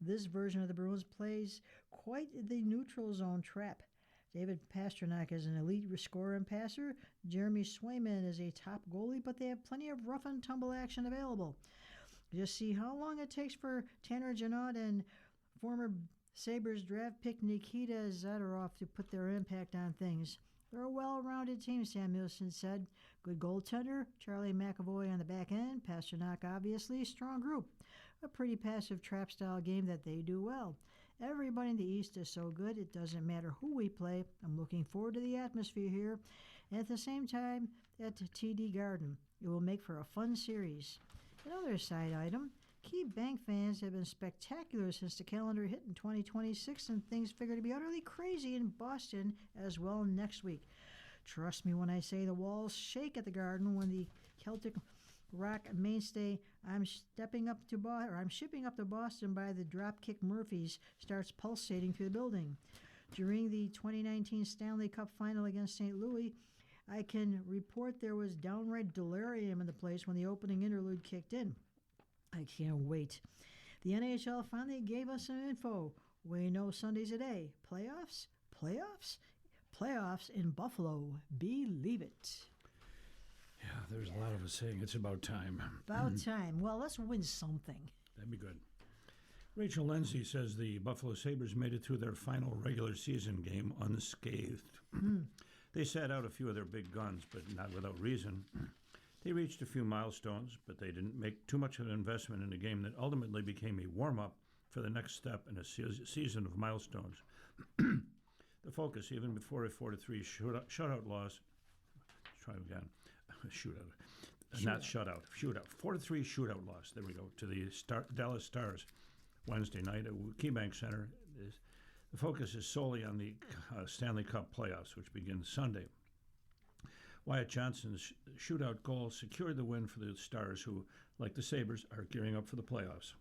This version of the Bruins plays quite the neutral zone trap. David Pastrnak is an elite scorer and passer. Jeremy Swayman is a top goalie, but they have plenty of rough and tumble action available. Just see how long it takes for Tanner Janot and former Sabres draft pick Nikita Zadorov to put their impact on things. They're a well-rounded team, Samuelson said. Good goaltender, Charlie McAvoy on the back end, Pastrnak obviously, strong group. A pretty passive trap-style game that they do well. Everybody in the East is so good, it doesn't matter who we play. I'm looking forward to the atmosphere here. And at the same time, at TD Garden, it will make for a fun series. Another side item, Key Bank fans have been spectacular since the calendar hit in 2026, and things figure to be utterly crazy in Boston as well next week. Trust me when I say the walls shake at the Garden when the Celtic rock mainstay I'm shipping up to Boston by the Dropkick Murphys starts pulsating through the building. During the 2019 Stanley Cup final against St. Louis, I can report there was downright delirium in the place when the opening interlude kicked in. I can't wait. The NHL finally gave us some info. We know Sunday's a day. Playoffs? Playoffs? Playoffs in Buffalo. Believe it. Yeah, there's a lot of us saying it's about time. About time. Well, let's win something. That'd be good. Rachel Lindsay says the Buffalo Sabres made it through their final regular season game unscathed. They sat out a few of their big guns, but not without reason. They reached a few milestones, but they didn't make too much of an investment in a game that ultimately became a warm-up for the next step in a season of milestones. The focus, even before a 4-3 shutout loss, let's try again, not shutout, shootout, 4-3 shootout loss, there we go, to the Dallas Stars Wednesday night at KeyBank Center. The focus is solely on the Stanley Cup playoffs, which begin Sunday. Wyatt Johnson's shootout goal secured the win for the Stars, who, like the Sabres, are gearing up for the playoffs.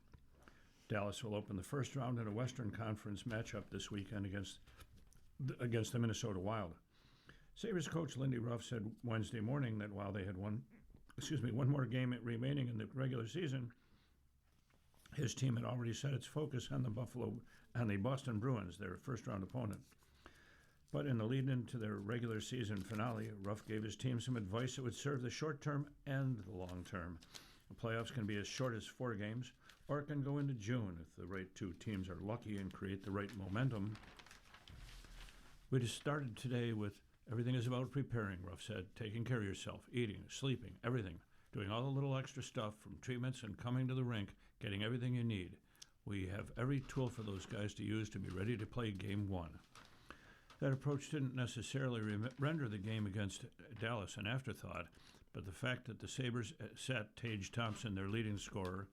Dallas will open the first round in a Western Conference matchup this weekend against the Minnesota Wild. Sabres coach Lindy Ruff said Wednesday morning that while they had one more game remaining in the regular season, his team had already set its focus on the Boston Bruins, their first-round opponent. But in the lead-in to their regular season finale, Ruff gave his team some advice that would serve the short term and the long term. The playoffs can be as short as 4 games, or it can go into June if the right 2 teams are lucky and create the right momentum. We just started today with everything is about preparing, Ruff said, taking care of yourself, eating, sleeping, everything, doing all the little extra stuff from treatments and coming to the rink, getting everything you need. We have every tool for those guys to use to be ready to play game 1. That approach didn't necessarily render the game against Dallas an afterthought, but the fact that the Sabres sat Tage Thompson, their leading scorer,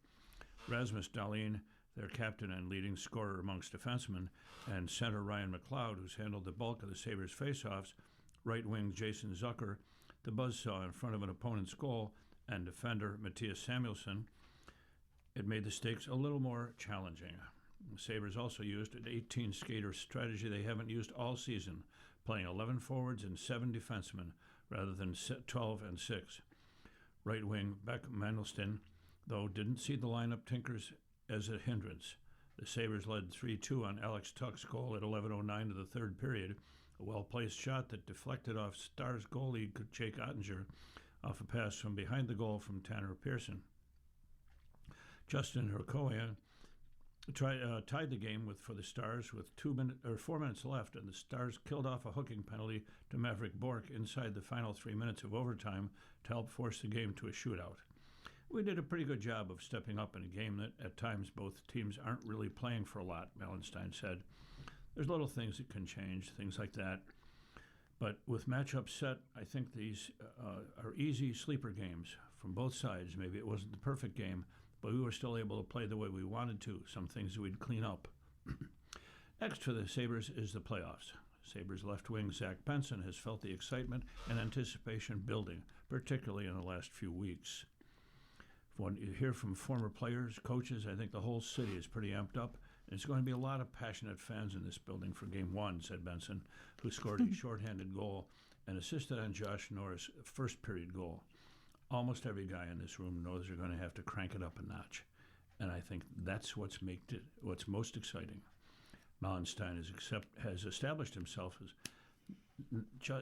Rasmus Dahlin, their captain and leading scorer amongst defensemen, and center Ryan McLeod, who's handled the bulk of the Sabres' faceoffs, right wing Jason Zucker, the buzzsaw in front of an opponent's goal, and defender Matthias Samuelsson, it made the stakes a little more challenging. The Sabres also used an 18-skater strategy they haven't used all season, playing 11 forwards and 7 defensemen rather than 12 and 6. Right wing Beck Mandelston, though, didn't see the lineup tinkers as a hindrance. The Sabres led 3-2 on Alex Tuch's goal at 11:09 of the third period, a well-placed shot that deflected off Stars goalie Jake Ottinger off a pass from behind the goal from Tanner Pearson. Justin Herkoya tied the game for the Stars with 4 minutes left, and the Stars killed off a hooking penalty to Maverick Bourque inside the final 3 minutes of overtime to help force the game to a shootout. We did a pretty good job of stepping up in a game that at times both teams aren't really playing for a lot, Melenstein said. There's little things that can change, things like that. But with matchups set, I think these are easy sleeper games from both sides. Maybe it wasn't the perfect game, but we were still able to play the way we wanted to, some things we'd clean up. Next for the Sabres is the playoffs. Sabres left wing Zach Benson has felt the excitement and anticipation building, particularly in the last few weeks. When you hear from former players, coaches, I think the whole city is pretty amped up. There's going to be a lot of passionate fans in this building for Game 1, said Benson, who scored a shorthanded goal and assisted on Josh Norris' first-period goal. Almost every guy in this room knows they're going to have to crank it up a notch, and I think that's what's most exciting. Melenstein has established himself as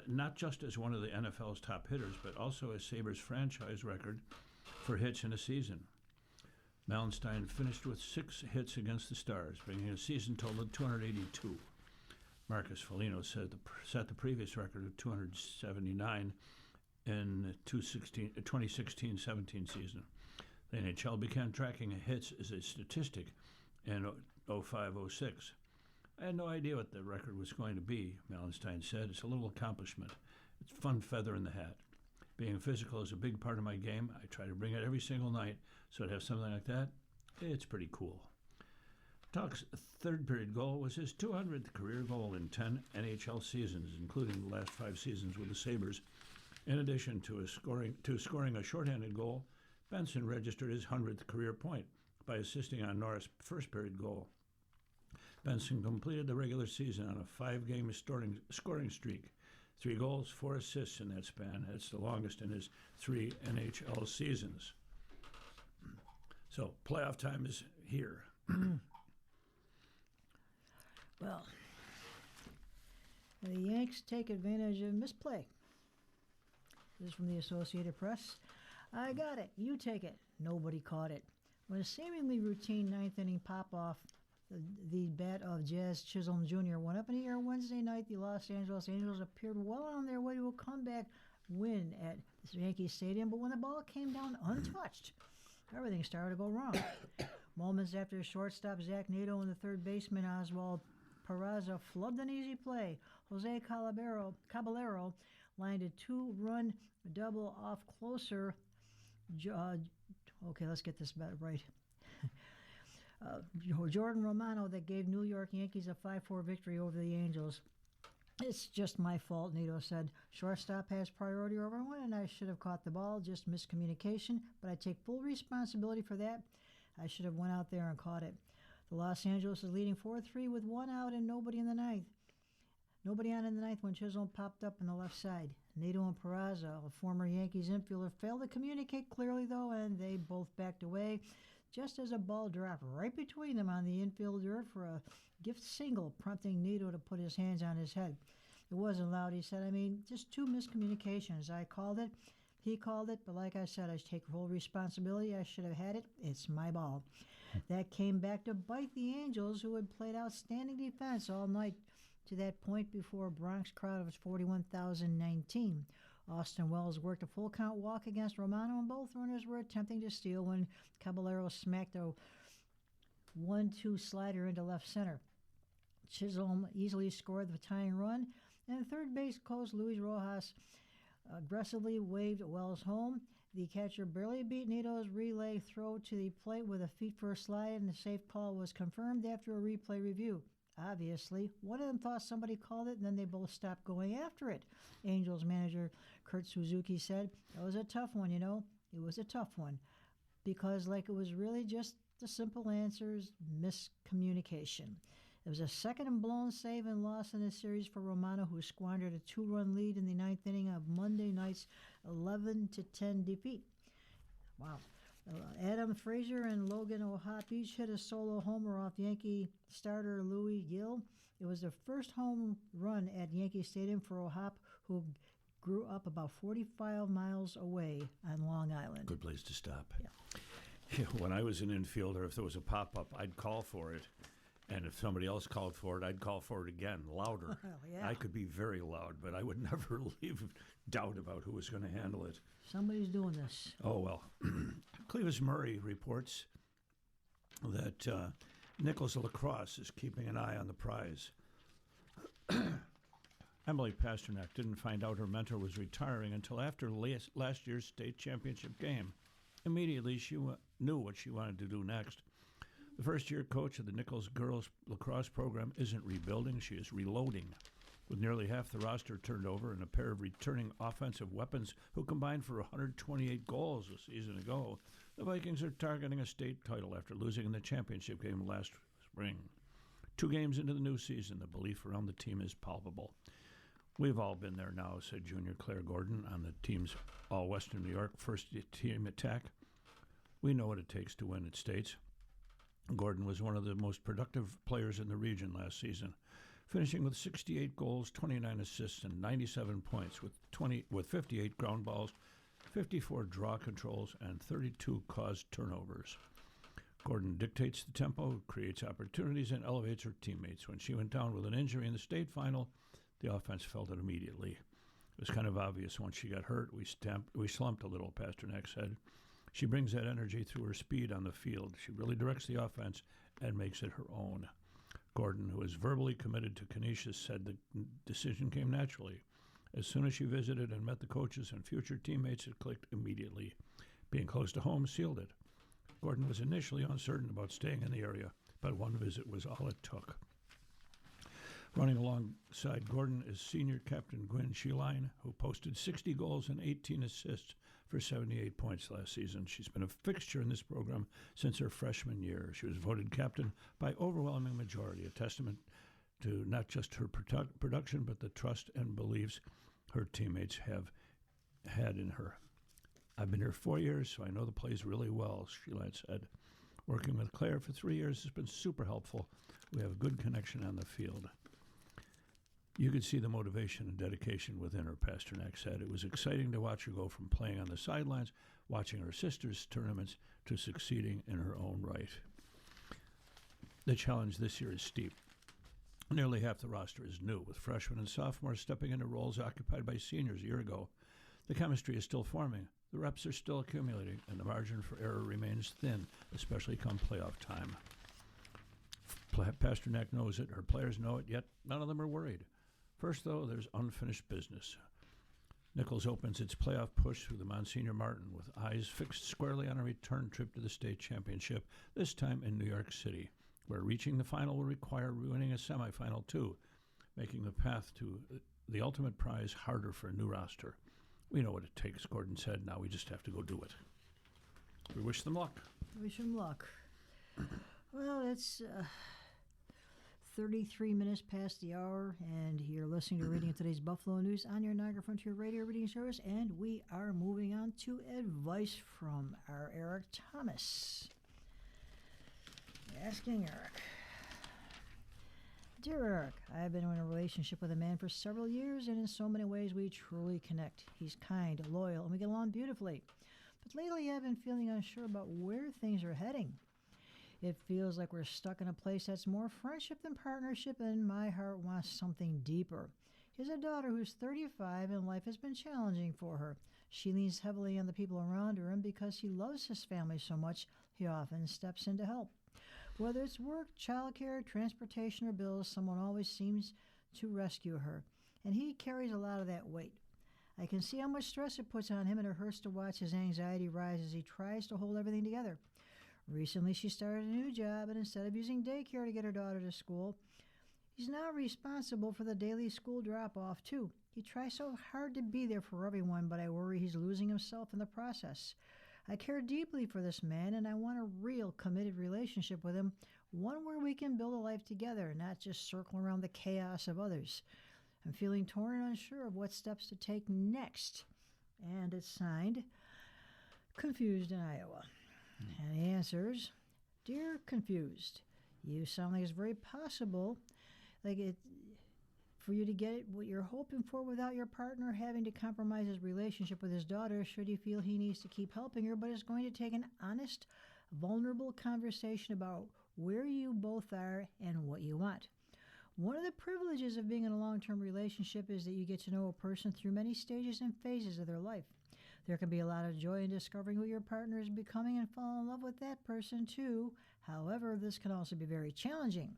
not just as one of the NFL's top hitters, but also as Sabres' franchise record for hits in a season. Melenstein finished with 6 hits against the Stars, bringing a season total of 282. Marcus Foligno set the previous record of 279 in the 2016-17 season. The NHL began tracking hits as a statistic in 05-06. I had no idea what the record was going to be, Melenstein said. It's a little accomplishment. It's a fun feather in the hat. Being physical is a big part of my game. I try to bring it every single night, so to have something like that, it's pretty cool. Tuch's third-period goal was his 200th career goal in 10 NHL seasons, including the last 5 seasons with the Sabres. In addition to scoring a shorthanded goal, Benson registered his 100th career point by assisting on Norris' first-period goal. Benson completed the regular season on a 5-game scoring streak. 3 goals, 4 assists in that span. That's the longest in his 3 NHL seasons. So, playoff time is here. Well, the Yanks take advantage of misplay. This is from the Associated Press. I got it. You take it. Nobody caught it. When a seemingly routine ninth-inning pop-off, the bat of Jazz Chisholm Jr. went up in the air Wednesday night. The Los Angeles Angels appeared well on their way to a comeback win at Yankee Stadium, but when the ball came down untouched, everything started to go wrong. Moments after shortstop Zach Nato and the third baseman Oswald Peraza flubbed an easy play, Jose Caballero lined a 2-run double off closer. Okay, let's get this right. Jordan Romano that gave New York Yankees a 5-4 victory over the Angels. It's just my fault, Nato said. Shortstop has priority over one, and I should have caught the ball. Just miscommunication, but I take full responsibility for that. I should have went out there and caught it. The Los Angeles is leading 4-3 with 1 out and nobody in the ninth. Nobody on in the ninth when Chisholm popped up on the left side. Nato and Peraza, a former Yankees infielder, failed to communicate clearly, though, and they both backed away just as a ball dropped right between them on the infield dirt for a gift single, prompting Nato to put his hands on his head. It wasn't loud, he said. Just 2 miscommunications. I called it. He called it, but like I said, I take full responsibility. I should have had it. It's my ball. That came back to bite the Angels, who had played outstanding defense all night to that point before a Bronx crowd of 41,019. Austin Wells worked a full count walk against Romano, and both runners were attempting to steal when Caballero smacked a 1-2 slider into left center. Chisholm easily scored the tying run, and third base coach Luis Rojas aggressively waved Wells home. The catcher barely beat Nito's relay throw to the plate with a feet-first slide, and the safe call was confirmed after a replay review. Obviously, one of them thought somebody called it, and then they both stopped going after it. Angels manager Kurt Suzuki said, "That was a tough one, you know. It was a tough one. Because, like, it was really just the simple answers, miscommunication." It was a second and blown save and loss in the series for Romano, who squandered a 2-run lead in the ninth inning of Monday night's 11-10 defeat. Wow. Adam Frazier and Logan O'Hoppe each hit a solo homer off Yankee starter Louis Gill. It was the first home run at Yankee Stadium for O'Hoppe, who grew up about 45 miles away on Long Island. Good place to stop. Yeah. When I was an infielder, if there was a pop-up, I'd call for it. And if somebody else called for it, I'd call for it again, louder. Well, yeah. I could be very loud, but I would never leave doubt about who was going to handle it. Somebody's doing this. Oh, well. Clevis Murray reports that Nichols Lacrosse is keeping an eye on the prize. Emily Pasternak didn't find out her mentor was retiring until after last year's state championship game. Immediately, she knew what she wanted to do next. The first-year coach of the Nichols girls lacrosse program isn't rebuilding, she is reloading. With nearly half the roster turned over and a pair of returning offensive weapons who combined for 128 goals a season ago, the Vikings are targeting a state title after losing in the championship game last spring. 2 games into the new season, the belief around the team is palpable. "We've all been there now," said junior Claire Gordon on the team's All-Western New York first-team attack. "We know what it takes to win," it states. Gordon was one of the most productive players in the region last season, finishing with 68 goals, 29 assists, and 97 points with 58 ground balls, 54 draw controls, and 32 caused turnovers. Gordon dictates the tempo, creates opportunities, and elevates her teammates. When she went down with an injury in the state final, the offense felt it immediately. It was kind of obvious once she got hurt. We slumped a little, Pasternak said. She brings that energy through her speed on the field. She really directs the offense and makes it her own. Gordon, who is verbally committed to Canisius, said the decision came naturally. As soon as she visited and met the coaches and future teammates, it clicked immediately. Being close to home sealed it. Gordon was initially uncertain about staying in the area, but one visit was all it took. Running alongside Gordon is senior captain Gwen Scheelein, who posted 60 goals and 18 assists for 78 points last season. She's been a fixture in this program since her freshman year. She was voted captain by overwhelming majority, a testament to not just her production, but the trust and beliefs her teammates have had in her. "I've been here 4 years, so I know the place really well," Scheelein said. "Working with Claire for 3 years has been super helpful. We have a good connection on the field." You could see the motivation and dedication within her, Pasternak said. It was exciting to watch her go from playing on the sidelines, watching her sister's tournaments, to succeeding in her own right. The challenge this year is steep. Nearly half the roster is new, with freshmen and sophomores stepping into roles occupied by seniors a year ago. The chemistry is still forming, the reps are still accumulating, and the margin for error remains thin, especially come playoff time. Pasternak knows it, her players know it, yet none of them are worried. First, though, there's unfinished business. Nichols opens its playoff push through the Monsignor Martin with eyes fixed squarely on a return trip to the state championship, this time in New York City, where reaching the final will require winning a semifinal too, making the path to the ultimate prize harder for a new roster. "We know what it takes," Gordon said. "Now we just have to go do it." We wish them luck. Wish them luck. Well, it's 33 minutes past the hour, and you're listening to Reading of Today's Buffalo News on your Niagara Frontier Radio Reading Service, and we are moving on to advice from our Eric Thomas. Asking Eric. Dear Eric, I have been in a relationship with a man for several years, and in so many ways we truly connect. He's kind, loyal, and we get along beautifully. But lately I've been feeling unsure about where things are heading. It feels like we're stuck in a place that's more friendship than partnership, and my heart wants something deeper. He has a daughter who's 35, and life has been challenging for her. She leans heavily on the people around her, and because he loves his family so much, he often steps in to help. Whether it's work, childcare, transportation, or bills, someone always seems to rescue her, and he carries a lot of that weight. I can see how much stress it puts on him, and it hurts to watch his anxiety rise as he tries to hold everything together. Recently, she started a new job, and instead of using daycare to get her daughter to school, he's now responsible for the daily school drop-off, too. He tries so hard to be there for everyone, but I worry he's losing himself in the process. I care deeply for this man, and I want a real committed relationship with him, one where we can build a life together, not just circle around the chaos of others. I'm feeling torn and unsure of what steps to take next. And it's signed, Confused in Iowa. And he answers, Dear Confused, you sound like it's very possible for you to get what you're hoping for without your partner having to compromise his relationship with his daughter should he feel he needs to keep helping her, but it's going to take an honest, vulnerable conversation about where you both are and what you want. One of the privileges of being in a long-term relationship is that you get to know a person through many stages and phases of their life. There can be a lot of joy in discovering who your partner is becoming and fall in love with that person too. However, this can also be very challenging.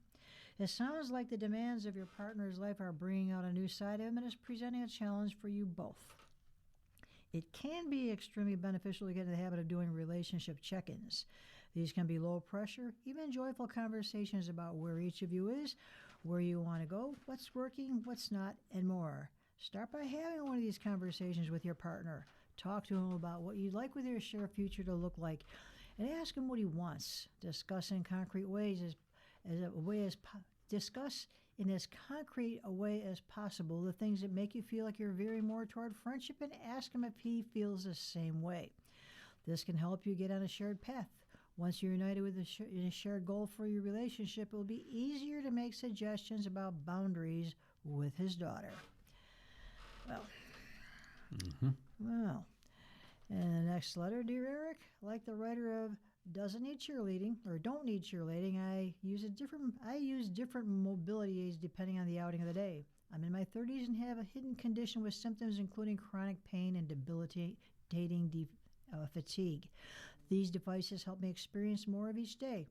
It sounds like the demands of your partner's life are bringing out a new side of him and is presenting a challenge for you both. It can be extremely beneficial to get in the habit of doing relationship check-ins. These can be low pressure, even joyful conversations about where each of you is, where you want to go, what's working, what's not, and more. Start by having one of these conversations with your partner. Talk to him about what you'd like with your shared future to look like, and ask him what he wants. Discuss in concrete ways discuss in as concrete a way as possible the things that make you feel like you're veering more toward friendship, and ask him if he feels the same way. This can help you get on a shared path. Once you're united with a shared goal for your relationship, it will be easier to make suggestions about boundaries with his daughter. Well, and the next letter, Dear Eric, like the writer of Doesn't Need Cheerleading or Don't Need Cheerleading, I use different mobility aids depending on the outing of the day. I'm in my 30s and have a hidden condition with symptoms including chronic pain and debilitating fatigue. These devices help me experience more of each day.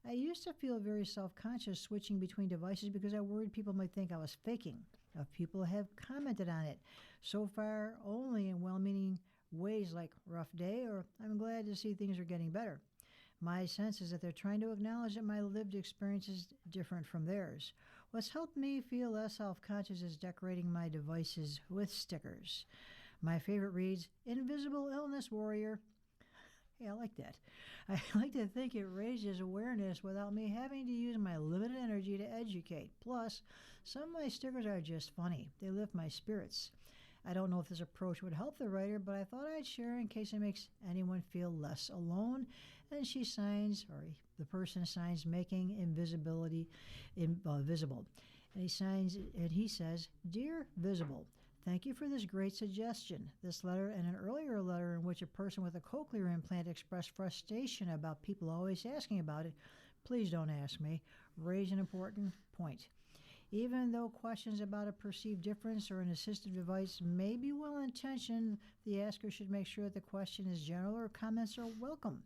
I used to feel very self-conscious switching between devices because I worried people might think I was faking. People have commented on it, so far only in well-meaning ways like rough day or I'm glad to see things are getting better. My sense is that they're trying to acknowledge that my lived experience is different from theirs. What's helped me feel less self-conscious is decorating my devices with stickers. My favorite reads, Invisible Illness Warrior. Yeah, I like that. I like to think it raises awareness without me having to use my limited energy to educate. Plus, some of my stickers are just funny. They lift my spirits. I don't know if this approach would help the writer, but I thought I'd share in case it makes anyone feel less alone. And she signs, or the person signs, making invisibility visible. And he says, Dear Visible, thank you for this great suggestion. This letter and an earlier letter in which a person with a cochlear implant expressed frustration about people always asking about it, please don't ask me, raise an important point. Even though questions about a perceived difference or an assistive device may be well-intentioned, the asker should make sure that the question is general or comments are welcome,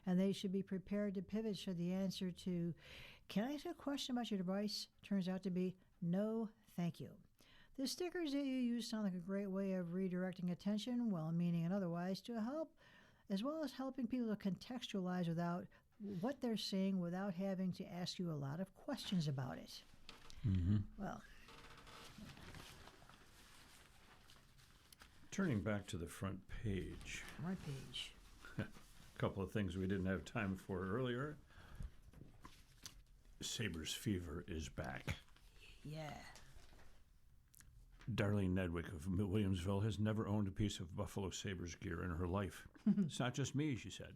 and they should be prepared to pivot should the answer to, can I ask a question about your device, turns out to be, no, thank you. The stickers that you use sound like a great way of redirecting attention, well-meaning and otherwise, to help, as well as helping people to contextualize without what they're saying without having to ask you a lot of questions about it. Mm-hmm. Well, turning back to the front page. Front page. A couple of things we didn't have time for earlier. Sabres fever is back. Yeah. Darlene Nedwick of Williamsville has never owned a piece of Buffalo Sabres gear in her life. It's not just me, she said.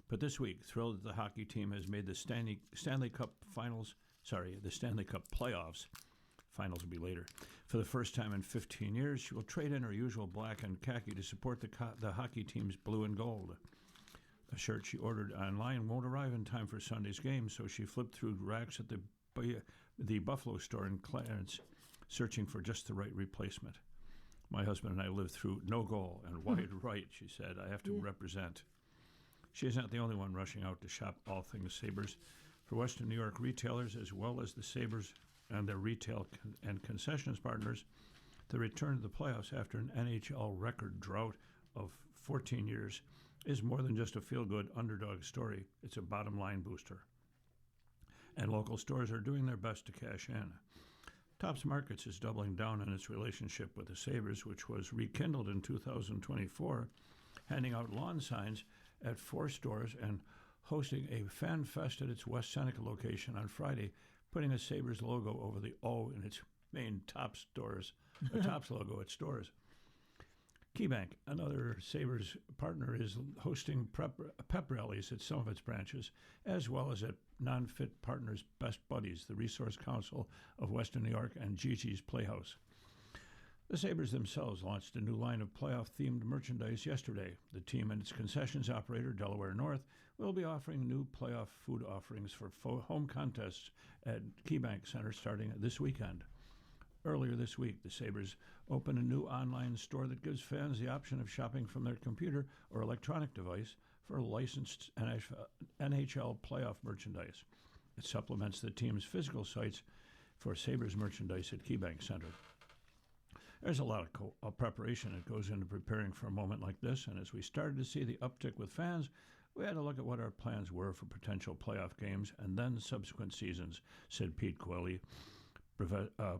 But this week, thrilled that the hockey team has made the Stanley Cup playoffs. Finals will be later. For the first time in 15 years, she will trade in her usual black and khaki to support the hockey team's blue and gold. A shirt she ordered online won't arrive in time for Sunday's game, so she flipped through racks at the Buffalo store in Clarence, searching for just the right replacement. My husband and I lived through no goal and wide right, she said. I have to represent. She is not the only one rushing out to shop all things Sabres. For Western New York retailers, as well as the Sabres and their retail and concessions partners, the return to the playoffs after an NHL record drought of 14 years is more than just a feel-good underdog story. It's a bottom-line booster. And local stores are doing their best to cash in. Tops Markets is doubling down on its relationship with the Sabres, which was rekindled in 2024, handing out lawn signs at 4 stores and hosting a fan fest at its West Seneca location on Friday, putting a Sabres logo over the O in its main Tops logo at stores. KeyBank, another Sabres partner, is hosting pep rallies at some of its branches, as well as at Non-Fit Partners Best Buddies, the Resource Council of Western New York, and Gigi's Playhouse. The Sabres themselves launched a new line of playoff-themed merchandise yesterday. The team and its concessions operator, Delaware North, will be offering new playoff food offerings for home contests at KeyBank Center starting this weekend. Earlier this week, the Sabres opened a new online store that gives fans the option of shopping from their computer or electronic device for licensed NHL playoff merchandise. It supplements the team's physical sites for Sabres merchandise at KeyBank Center. There's a lot of preparation that goes into preparing for a moment like this, and as we started to see the uptick with fans, we had to look at what our plans were for potential playoff games and then subsequent seasons, said Pete Coeli,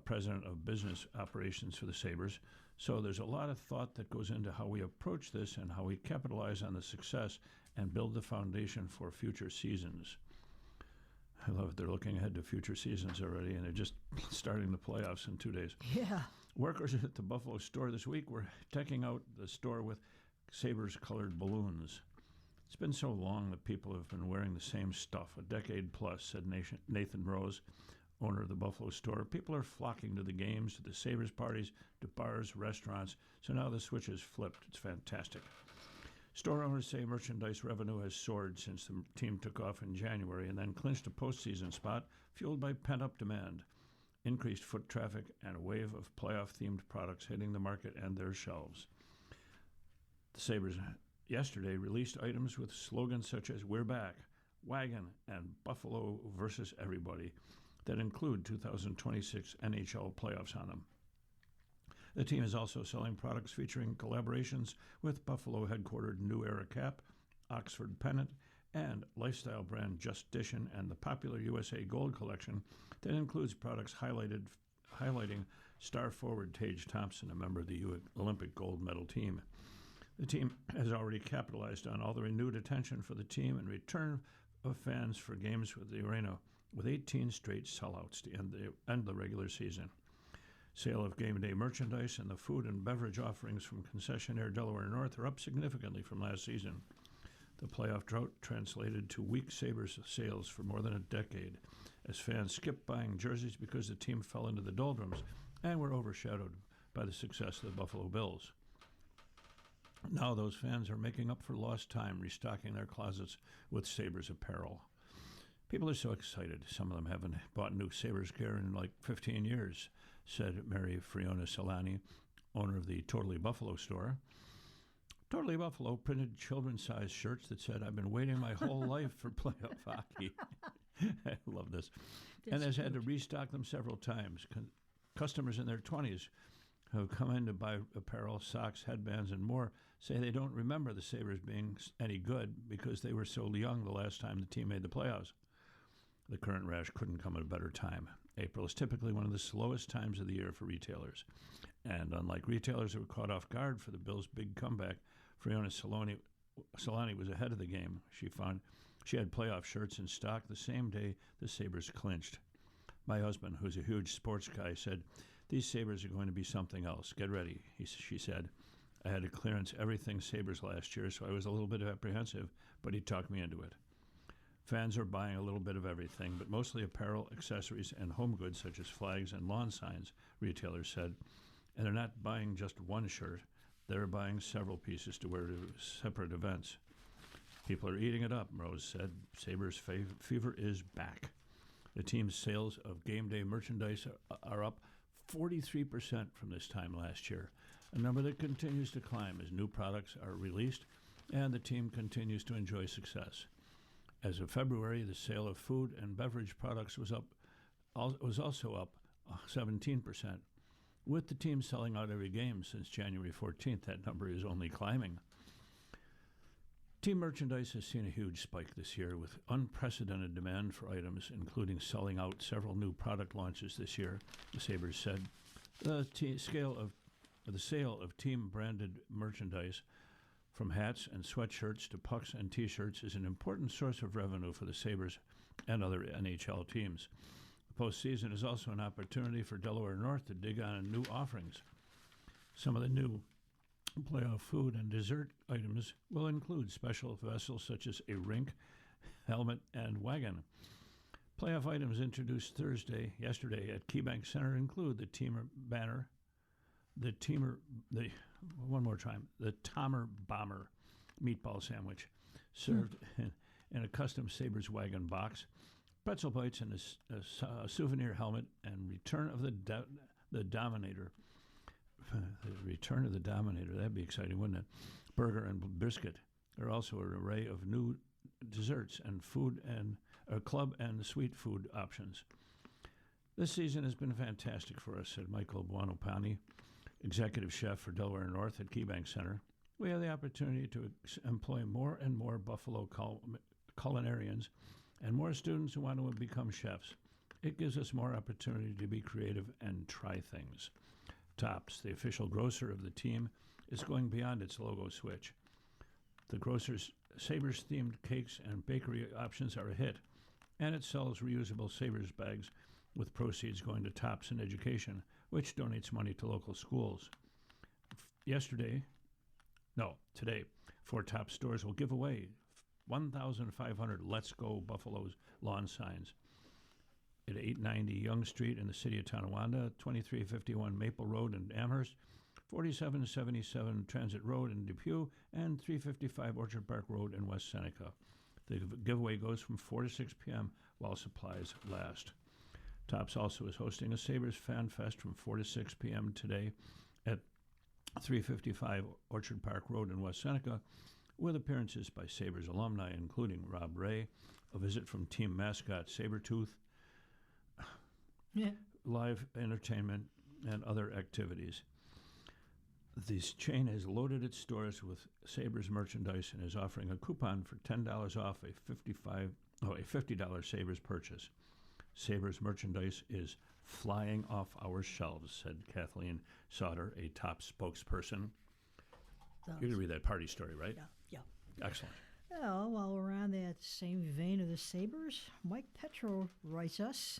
President of Business Operations for the Sabres. So there's a lot of thought that goes into how we approach this and how we capitalize on the success and build the foundation for future seasons. I love it. They're looking ahead to future seasons already, and they're just starting the playoffs in 2 days. Yeah. Workers at the Buffalo store this week were decking out the store with Sabres-colored balloons. It's been so long that people have been wearing the same stuff, a decade plus, said Nathan Rose, owner of the Buffalo store. People are flocking to the games, to the Sabres parties, to bars, restaurants, so now the switch is flipped. It's fantastic. Store owners say merchandise revenue has soared since the team took off in January and then clinched a postseason spot fueled by pent-up demand, increased foot traffic, and a wave of playoff-themed products hitting the market and their shelves. The Sabres yesterday released items with slogans such as "We're Back," "Wagon," and "Buffalo versus Everybody" that include 2026 NHL playoffs on them. The team is also selling products featuring collaborations with Buffalo-headquartered New Era Cap, Oxford Pennant, and lifestyle brand Justition, and the popular USA Gold collection that includes products highlighting star forward Tage Thompson, a member of the Olympic gold medal team. The team has already capitalized on all the renewed attention for the team and return of fans for games with the arena, with 18 straight sellouts to end the regular season. Sale of game day merchandise and the food and beverage offerings from concessionaire Delaware North are up significantly from last season. The playoff drought translated to weak Sabres sales for more than a decade, as fans skipped buying jerseys because the team fell into the doldrums and were overshadowed by the success of the Buffalo Bills. Now those fans are making up for lost time, restocking their closets with Sabres apparel. People are so excited. Some of them haven't bought new Sabres gear in like 15 years, said Mary Friona Solani, owner of the Totally Buffalo store. Totally Buffalo printed children's-sized shirts that said, "I've been waiting my whole life for playoff hockey." I love this. And has had to restock them several times. Customers in their 20s who have come in to buy apparel, socks, headbands, and more say they don't remember the Sabres being any good because they were so young the last time the team made the playoffs. The current rush couldn't come at a better time. April is typically one of the slowest times of the year for retailers. And unlike retailers who were caught off guard for the Bills' big comeback, Friona Solani was ahead of the game. She found she had playoff shirts in stock the same day the Sabres clinched. My husband, who's a huge sports guy, said, "These Sabres are going to be something else. Get ready," she said. "I had to clearance everything Sabres last year, so I was a little bit apprehensive, but he talked me into it." Fans are buying a little bit of everything, but mostly apparel, accessories, and home goods such as flags and lawn signs, retailers said. And they're not buying just one shirt. They're buying several pieces to wear to separate events. People are eating it up, Rose said. Sabres fever is back. The team's sales of game day merchandise are up 43% from this time last year, a number that continues to climb as new products are released and the team continues to enjoy success. As of February, the sale of food and beverage products was also up 17%. With the team selling out every game since January 14th, that number is only climbing. Team merchandise has seen a huge spike this year with unprecedented demand for items, including selling out several new product launches this year, the Sabres said. The sale of team-branded merchandise, from hats and sweatshirts to pucks and T-shirts, is an important source of revenue for the Sabres and other NHL teams. The postseason is also an opportunity for Delaware North to dig on new offerings. Some of the new playoff food and dessert items will include special vessels such as a rink, helmet, and wagon. Playoff items introduced yesterday at KeyBank Center include the Teamer banner, the Tomer Bomber meatball sandwich, served in a custom Sabres wagon box, pretzel bites and a souvenir helmet, and return of the Dominator. The return of the Dominator, that'd be exciting, wouldn't it? Burger and biscuit. There are also an array of new desserts and food and club and sweet food options. This season has been fantastic for us, said Michael Buonopane, executive chef for Delaware North at KeyBank Center. We have the opportunity to employ more and more Buffalo culinarians and more students who want to become chefs. It gives us more opportunity to be creative and try things. Tops, the official grocer of the team, is going beyond its logo switch. The grocer's Sabres-themed cakes and bakery options are a hit, and it sells reusable Sabres bags with proceeds going to Tops in Education, which donates money to local schools. Today, 4 Tops stores will give away 1,500 Let's Go Buffaloes lawn signs at 890 Young Street in the city of Tonawanda, 2351 Maple Road in Amherst, 4777 Transit Road in Depew, and 355 Orchard Park Road in West Seneca. The giveaway goes from 4 to 6 p.m. while supplies last. Tops also is hosting a Sabres Fan Fest from 4 to 6 p.m. today at 355 Orchard Park Road in West Seneca, with appearances by Sabres alumni, including Rob Ray, a visit from team mascot Sabretooth, live entertainment, and other activities. This chain has loaded its stores with Sabres merchandise and is offering a coupon for $10 off a $50 Sabres purchase. Sabres merchandise is flying off our shelves, said Kathleen Sauter, a top spokesperson. You're going to read that party story, right? Yeah. Excellent. Well, while we're on that same vein of the Sabres, Mike Petro writes us,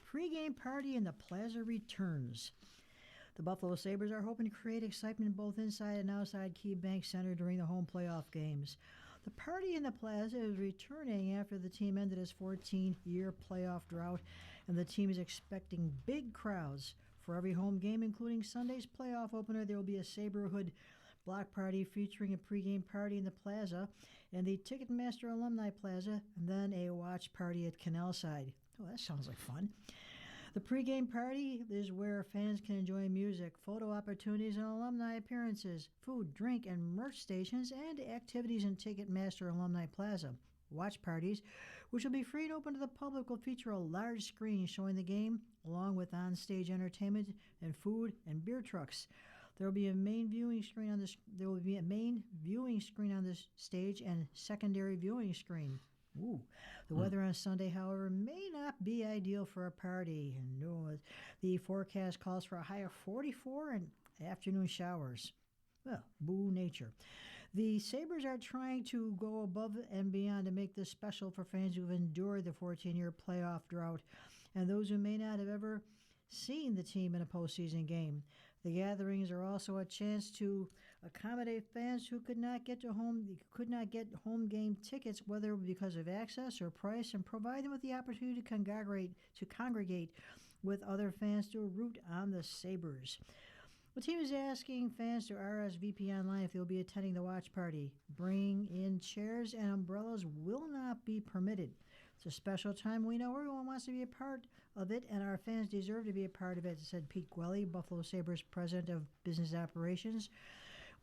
pre-game party in the Plaza returns. The Buffalo Sabres are hoping to create excitement both inside and outside KeyBank Center during the home playoff games. The party in the Plaza is returning after the team ended its 14-year playoff drought, and the team is expecting big crowds. For every home game, including Sunday's playoff opener, there will be a Saberhood block party featuring a pregame party in the Plaza and the Ticketmaster Alumni Plaza, and then a watch party at Canalside. Oh, that sounds like fun. The pregame party is where fans can enjoy music, photo opportunities, and alumni appearances, food, drink, and merch stations, and activities in Ticketmaster Alumni Plaza. Watch parties, which will be free and open to the public, will feature a large screen showing the game, along with on-stage entertainment and food and beer trucks. There will be a main viewing screen on this. There will be a main viewing screen on this stage and secondary viewing screen. Ooh. The weather on Sunday, however, may not be ideal for a party. No, the forecast calls for a high of 44 and afternoon showers. Well, boo nature. The Sabres are trying to go above and beyond to make this special for fans who've endured the 14-year playoff drought and those who may not have ever seen the team in a postseason game. The gatherings are also a chance to accommodate fans who could not get home game tickets, whether because of access or price, and provide them with the opportunity to congregate with other fans to root on the Sabres. The team is asking fans to RSVP online if they'll be attending the watch party. Bringing in chairs and umbrellas will not be permitted. It's a special time. We know everyone wants to be a part of it, and our fans deserve to be a part of it, said Pete Gwelly, Buffalo Sabres president of business operations.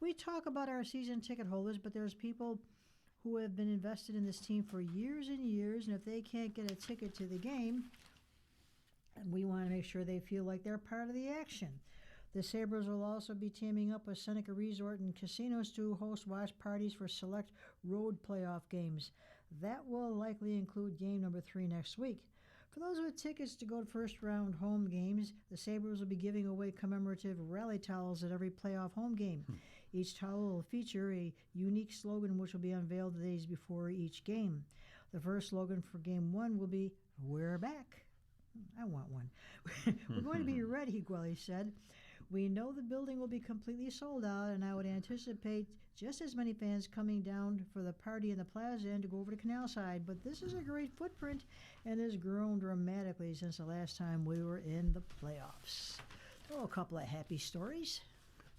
We talk about our season ticket holders, but there's people who have been invested in this team for years and years, and if they can't get a ticket to the game, we want to make sure they feel like they're part of the action. The Sabres will also be teaming up with Seneca Resort and Casinos to host watch parties for select road playoff games. That will likely include game number 3 next week. For those with tickets to go to first-round home games, the Sabres will be giving away commemorative rally towels at every playoff home game. Each towel will feature a unique slogan which will be unveiled the days before each game. The first slogan for Game 1 will be, "We're back." I want one. "We're going to be ready," Gwelly said. "We know the building will be completely sold out, and I would anticipate just as many fans coming down for the party in the plaza and to go over to Canal Side, but this is a great footprint and has grown dramatically since the last time we were in the playoffs." Oh, a couple of happy stories.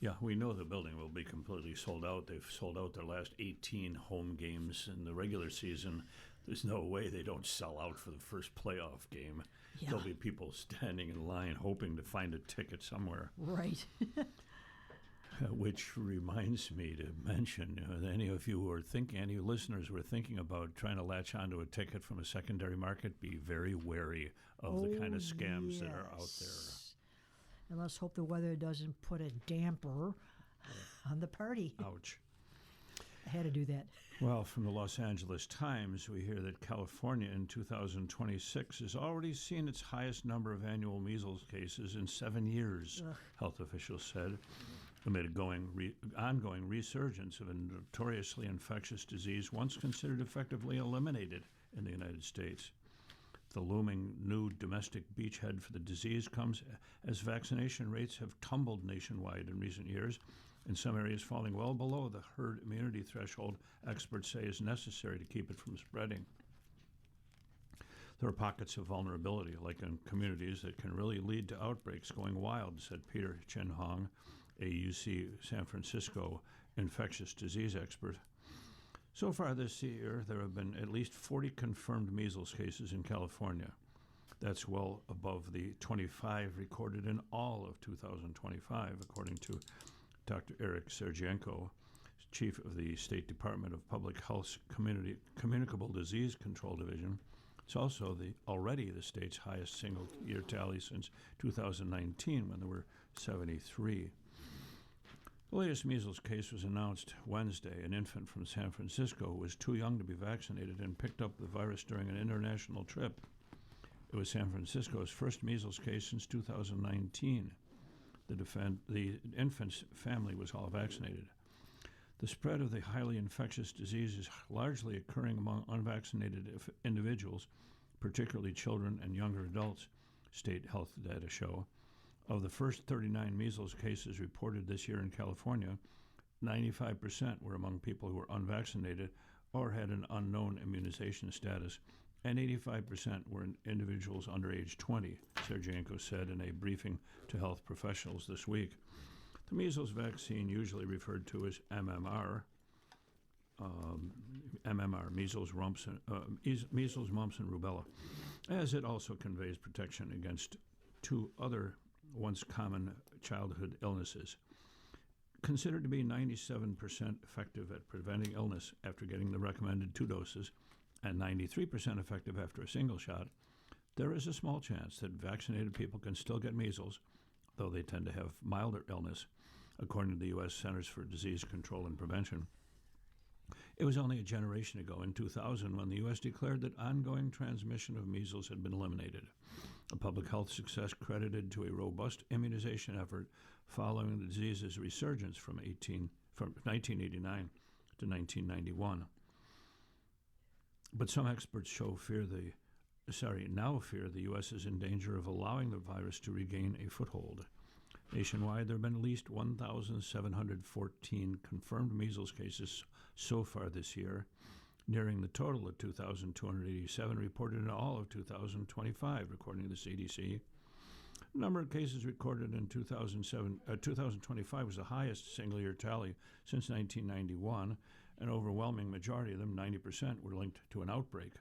Yeah, we know the building will be completely sold out. They've sold out their last 18 home games in the regular season. There's no way they don't sell out for the first playoff game. Yeah. There'll be people standing in line hoping to find a ticket somewhere. Right. Which reminds me to mention, any of you who are thinking, any listeners who are thinking about trying to latch onto a ticket from a secondary market, be very wary of the kind of scams that are out there. And let's hope the weather doesn't put a damper on the party. Ouch. I had to do that. Well, from the Los Angeles Times, we hear that California in 2026 has already seen its highest number of annual measles cases in 7 years, health officials said, amid a ongoing resurgence of a notoriously infectious disease once considered effectively eliminated in the United States. The looming new domestic beachhead for the disease comes as vaccination rates have tumbled nationwide in recent years, in some areas falling well below the herd immunity threshold experts say is necessary to keep it from spreading. There are pockets of vulnerability, like in communities, that can really lead to outbreaks going wild, said Peter Chen-Hong, a UC San Francisco infectious disease expert. So far this year, there have been at least 40 confirmed measles cases in California. That's well above the 25 recorded in all of 2025, according to Dr. Eric Sergienko, chief of the State Department of Public Health's Communicable Disease Control Division. It's also already the state's highest single-year tally since 2019, when there were 73. The latest measles case was announced Wednesday. An infant from San Francisco was too young to be vaccinated and picked up the virus during an international trip. It was San Francisco's first measles case since 2019. The infant's family was all vaccinated. The spread of the highly infectious disease is largely occurring among unvaccinated individuals, particularly children and younger adults, state health data show. Of the first 39 measles cases reported this year in California, 95% were among people who were unvaccinated or had an unknown immunization status, and 85% were individuals under age 20, Sergienko said in a briefing to health professionals this week. The measles vaccine, usually referred to as MMR, measles, mumps, and rubella, as it also conveys protection against 2 other once common childhood illnesses. Considered to be 97% effective at preventing illness after getting the recommended 2 doses and 93% effective after a single shot, there is a small chance that vaccinated people can still get measles, though they tend to have milder illness, according to the U.S. Centers for Disease Control and Prevention. It was only a generation ago, in 2000, when the U.S. declared that ongoing transmission of measles had been eliminated, a public health success credited to a robust immunization effort following the disease's resurgence from 1989 to 1991. But some experts now fear the U.S. is in danger of allowing the virus to regain a foothold. Nationwide, there have been at least 1,714 confirmed measles cases so far this year, nearing the total of 2,287 reported in all of 2025, according to the CDC. The number of cases recorded in 2025 was the highest single-year tally since 1991. An overwhelming majority of them, 90%, were linked to an outbreak.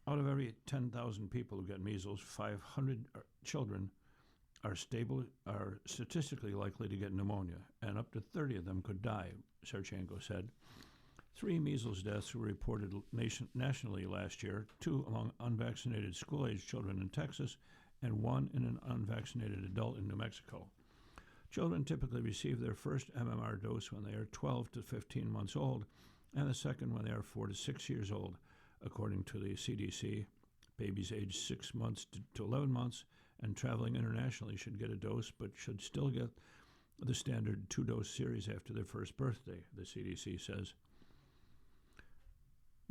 Out of every 10,000 people who get measles, 500 children are statistically likely to get pneumonia, and up to 30 of them could die, Sergienko said. 3 measles deaths were reported nationally last year, 2 among unvaccinated school-age children in Texas and 1 in an unvaccinated adult in New Mexico. Children typically receive their first MMR dose when they are 12 to 15 months old and the second when they are 4 to 6 years old. According to the CDC, babies aged 6 months to 11 months and traveling internationally should get a dose but should still get the standard 2-dose series after their first birthday, the CDC says.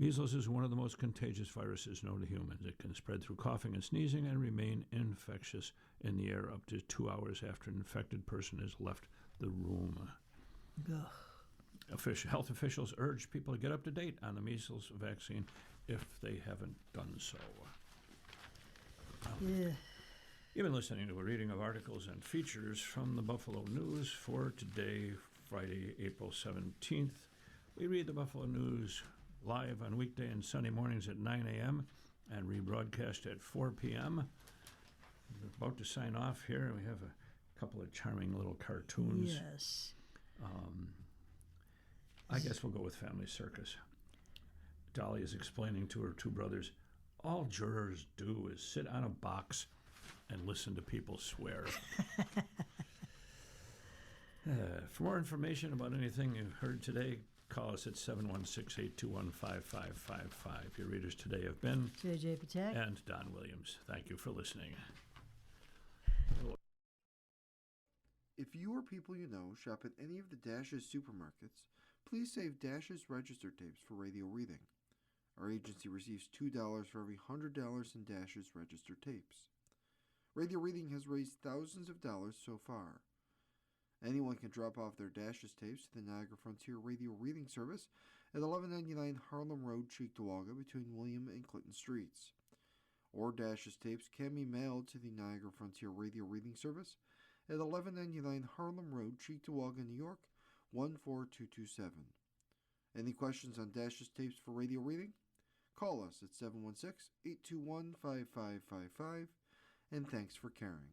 Measles is one of the most contagious viruses known to humans. It can spread through coughing and sneezing and remain infectious in the air up to 2 hours after an infected person has left the room. Ugh. Health officials urge people to get up to date on the measles vaccine if they haven't done so. Yeah. You've been listening to a reading of articles and features from the Buffalo News for today, Friday, April 17th. We read the Buffalo News live on weekday and Sunday mornings at 9 a.m. and rebroadcast at 4 p.m. We're about to sign off here. We have a couple of charming little cartoons. Yes. I guess we'll go with Family Circus. Dolly is explaining to her 2 brothers, all jurors do is sit on a box and listen to people swear. For more information about anything you heard today, call us at 716-821-5555. Your readers today have been JJ Patek. and Don Williams. Thank you for listening. If you or people you know shop at any of the Dash's supermarkets, please save Dash's register tapes for radio reading. Our agency receives $2 for every $100 in Dash's register tapes. Radio reading has raised thousands of dollars so far. Anyone can drop off their Dash's tapes to the Niagara Frontier Radio Reading Service at 1199 Harlem Road, Cheektowaga, between William and Clinton Streets. Or Dash's tapes can be mailed to the Niagara Frontier Radio Reading Service at 1199 Harlem Road, Cheektowaga, New York, 14227. Any questions on Dash's tapes for radio reading? Call us at 716-821-5555, and thanks for caring.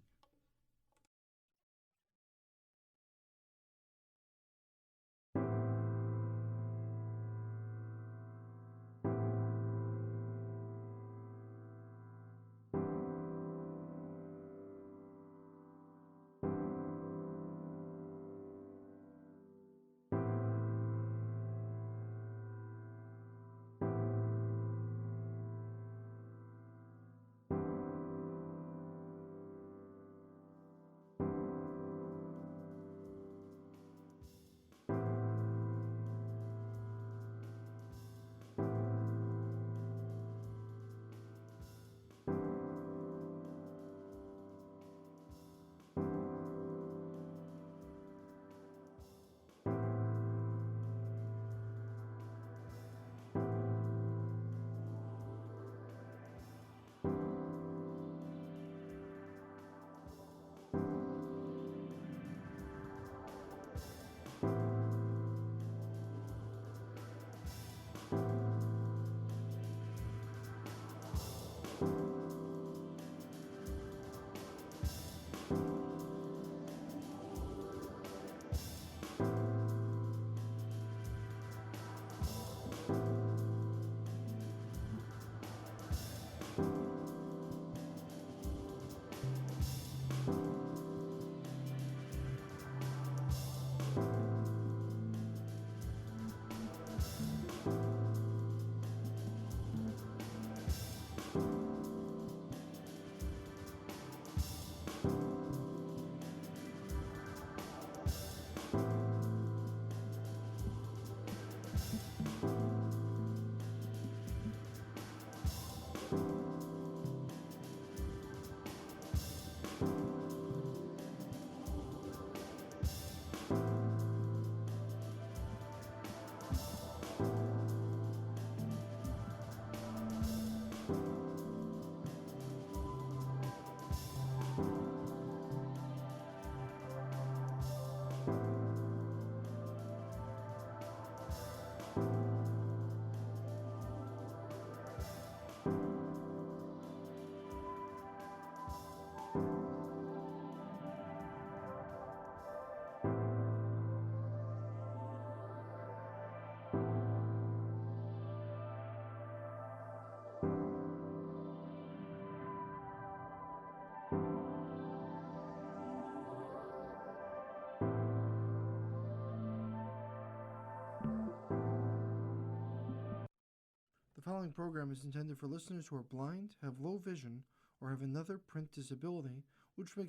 following program is intended for listeners who are blind, have low vision, or have another print disability, which makes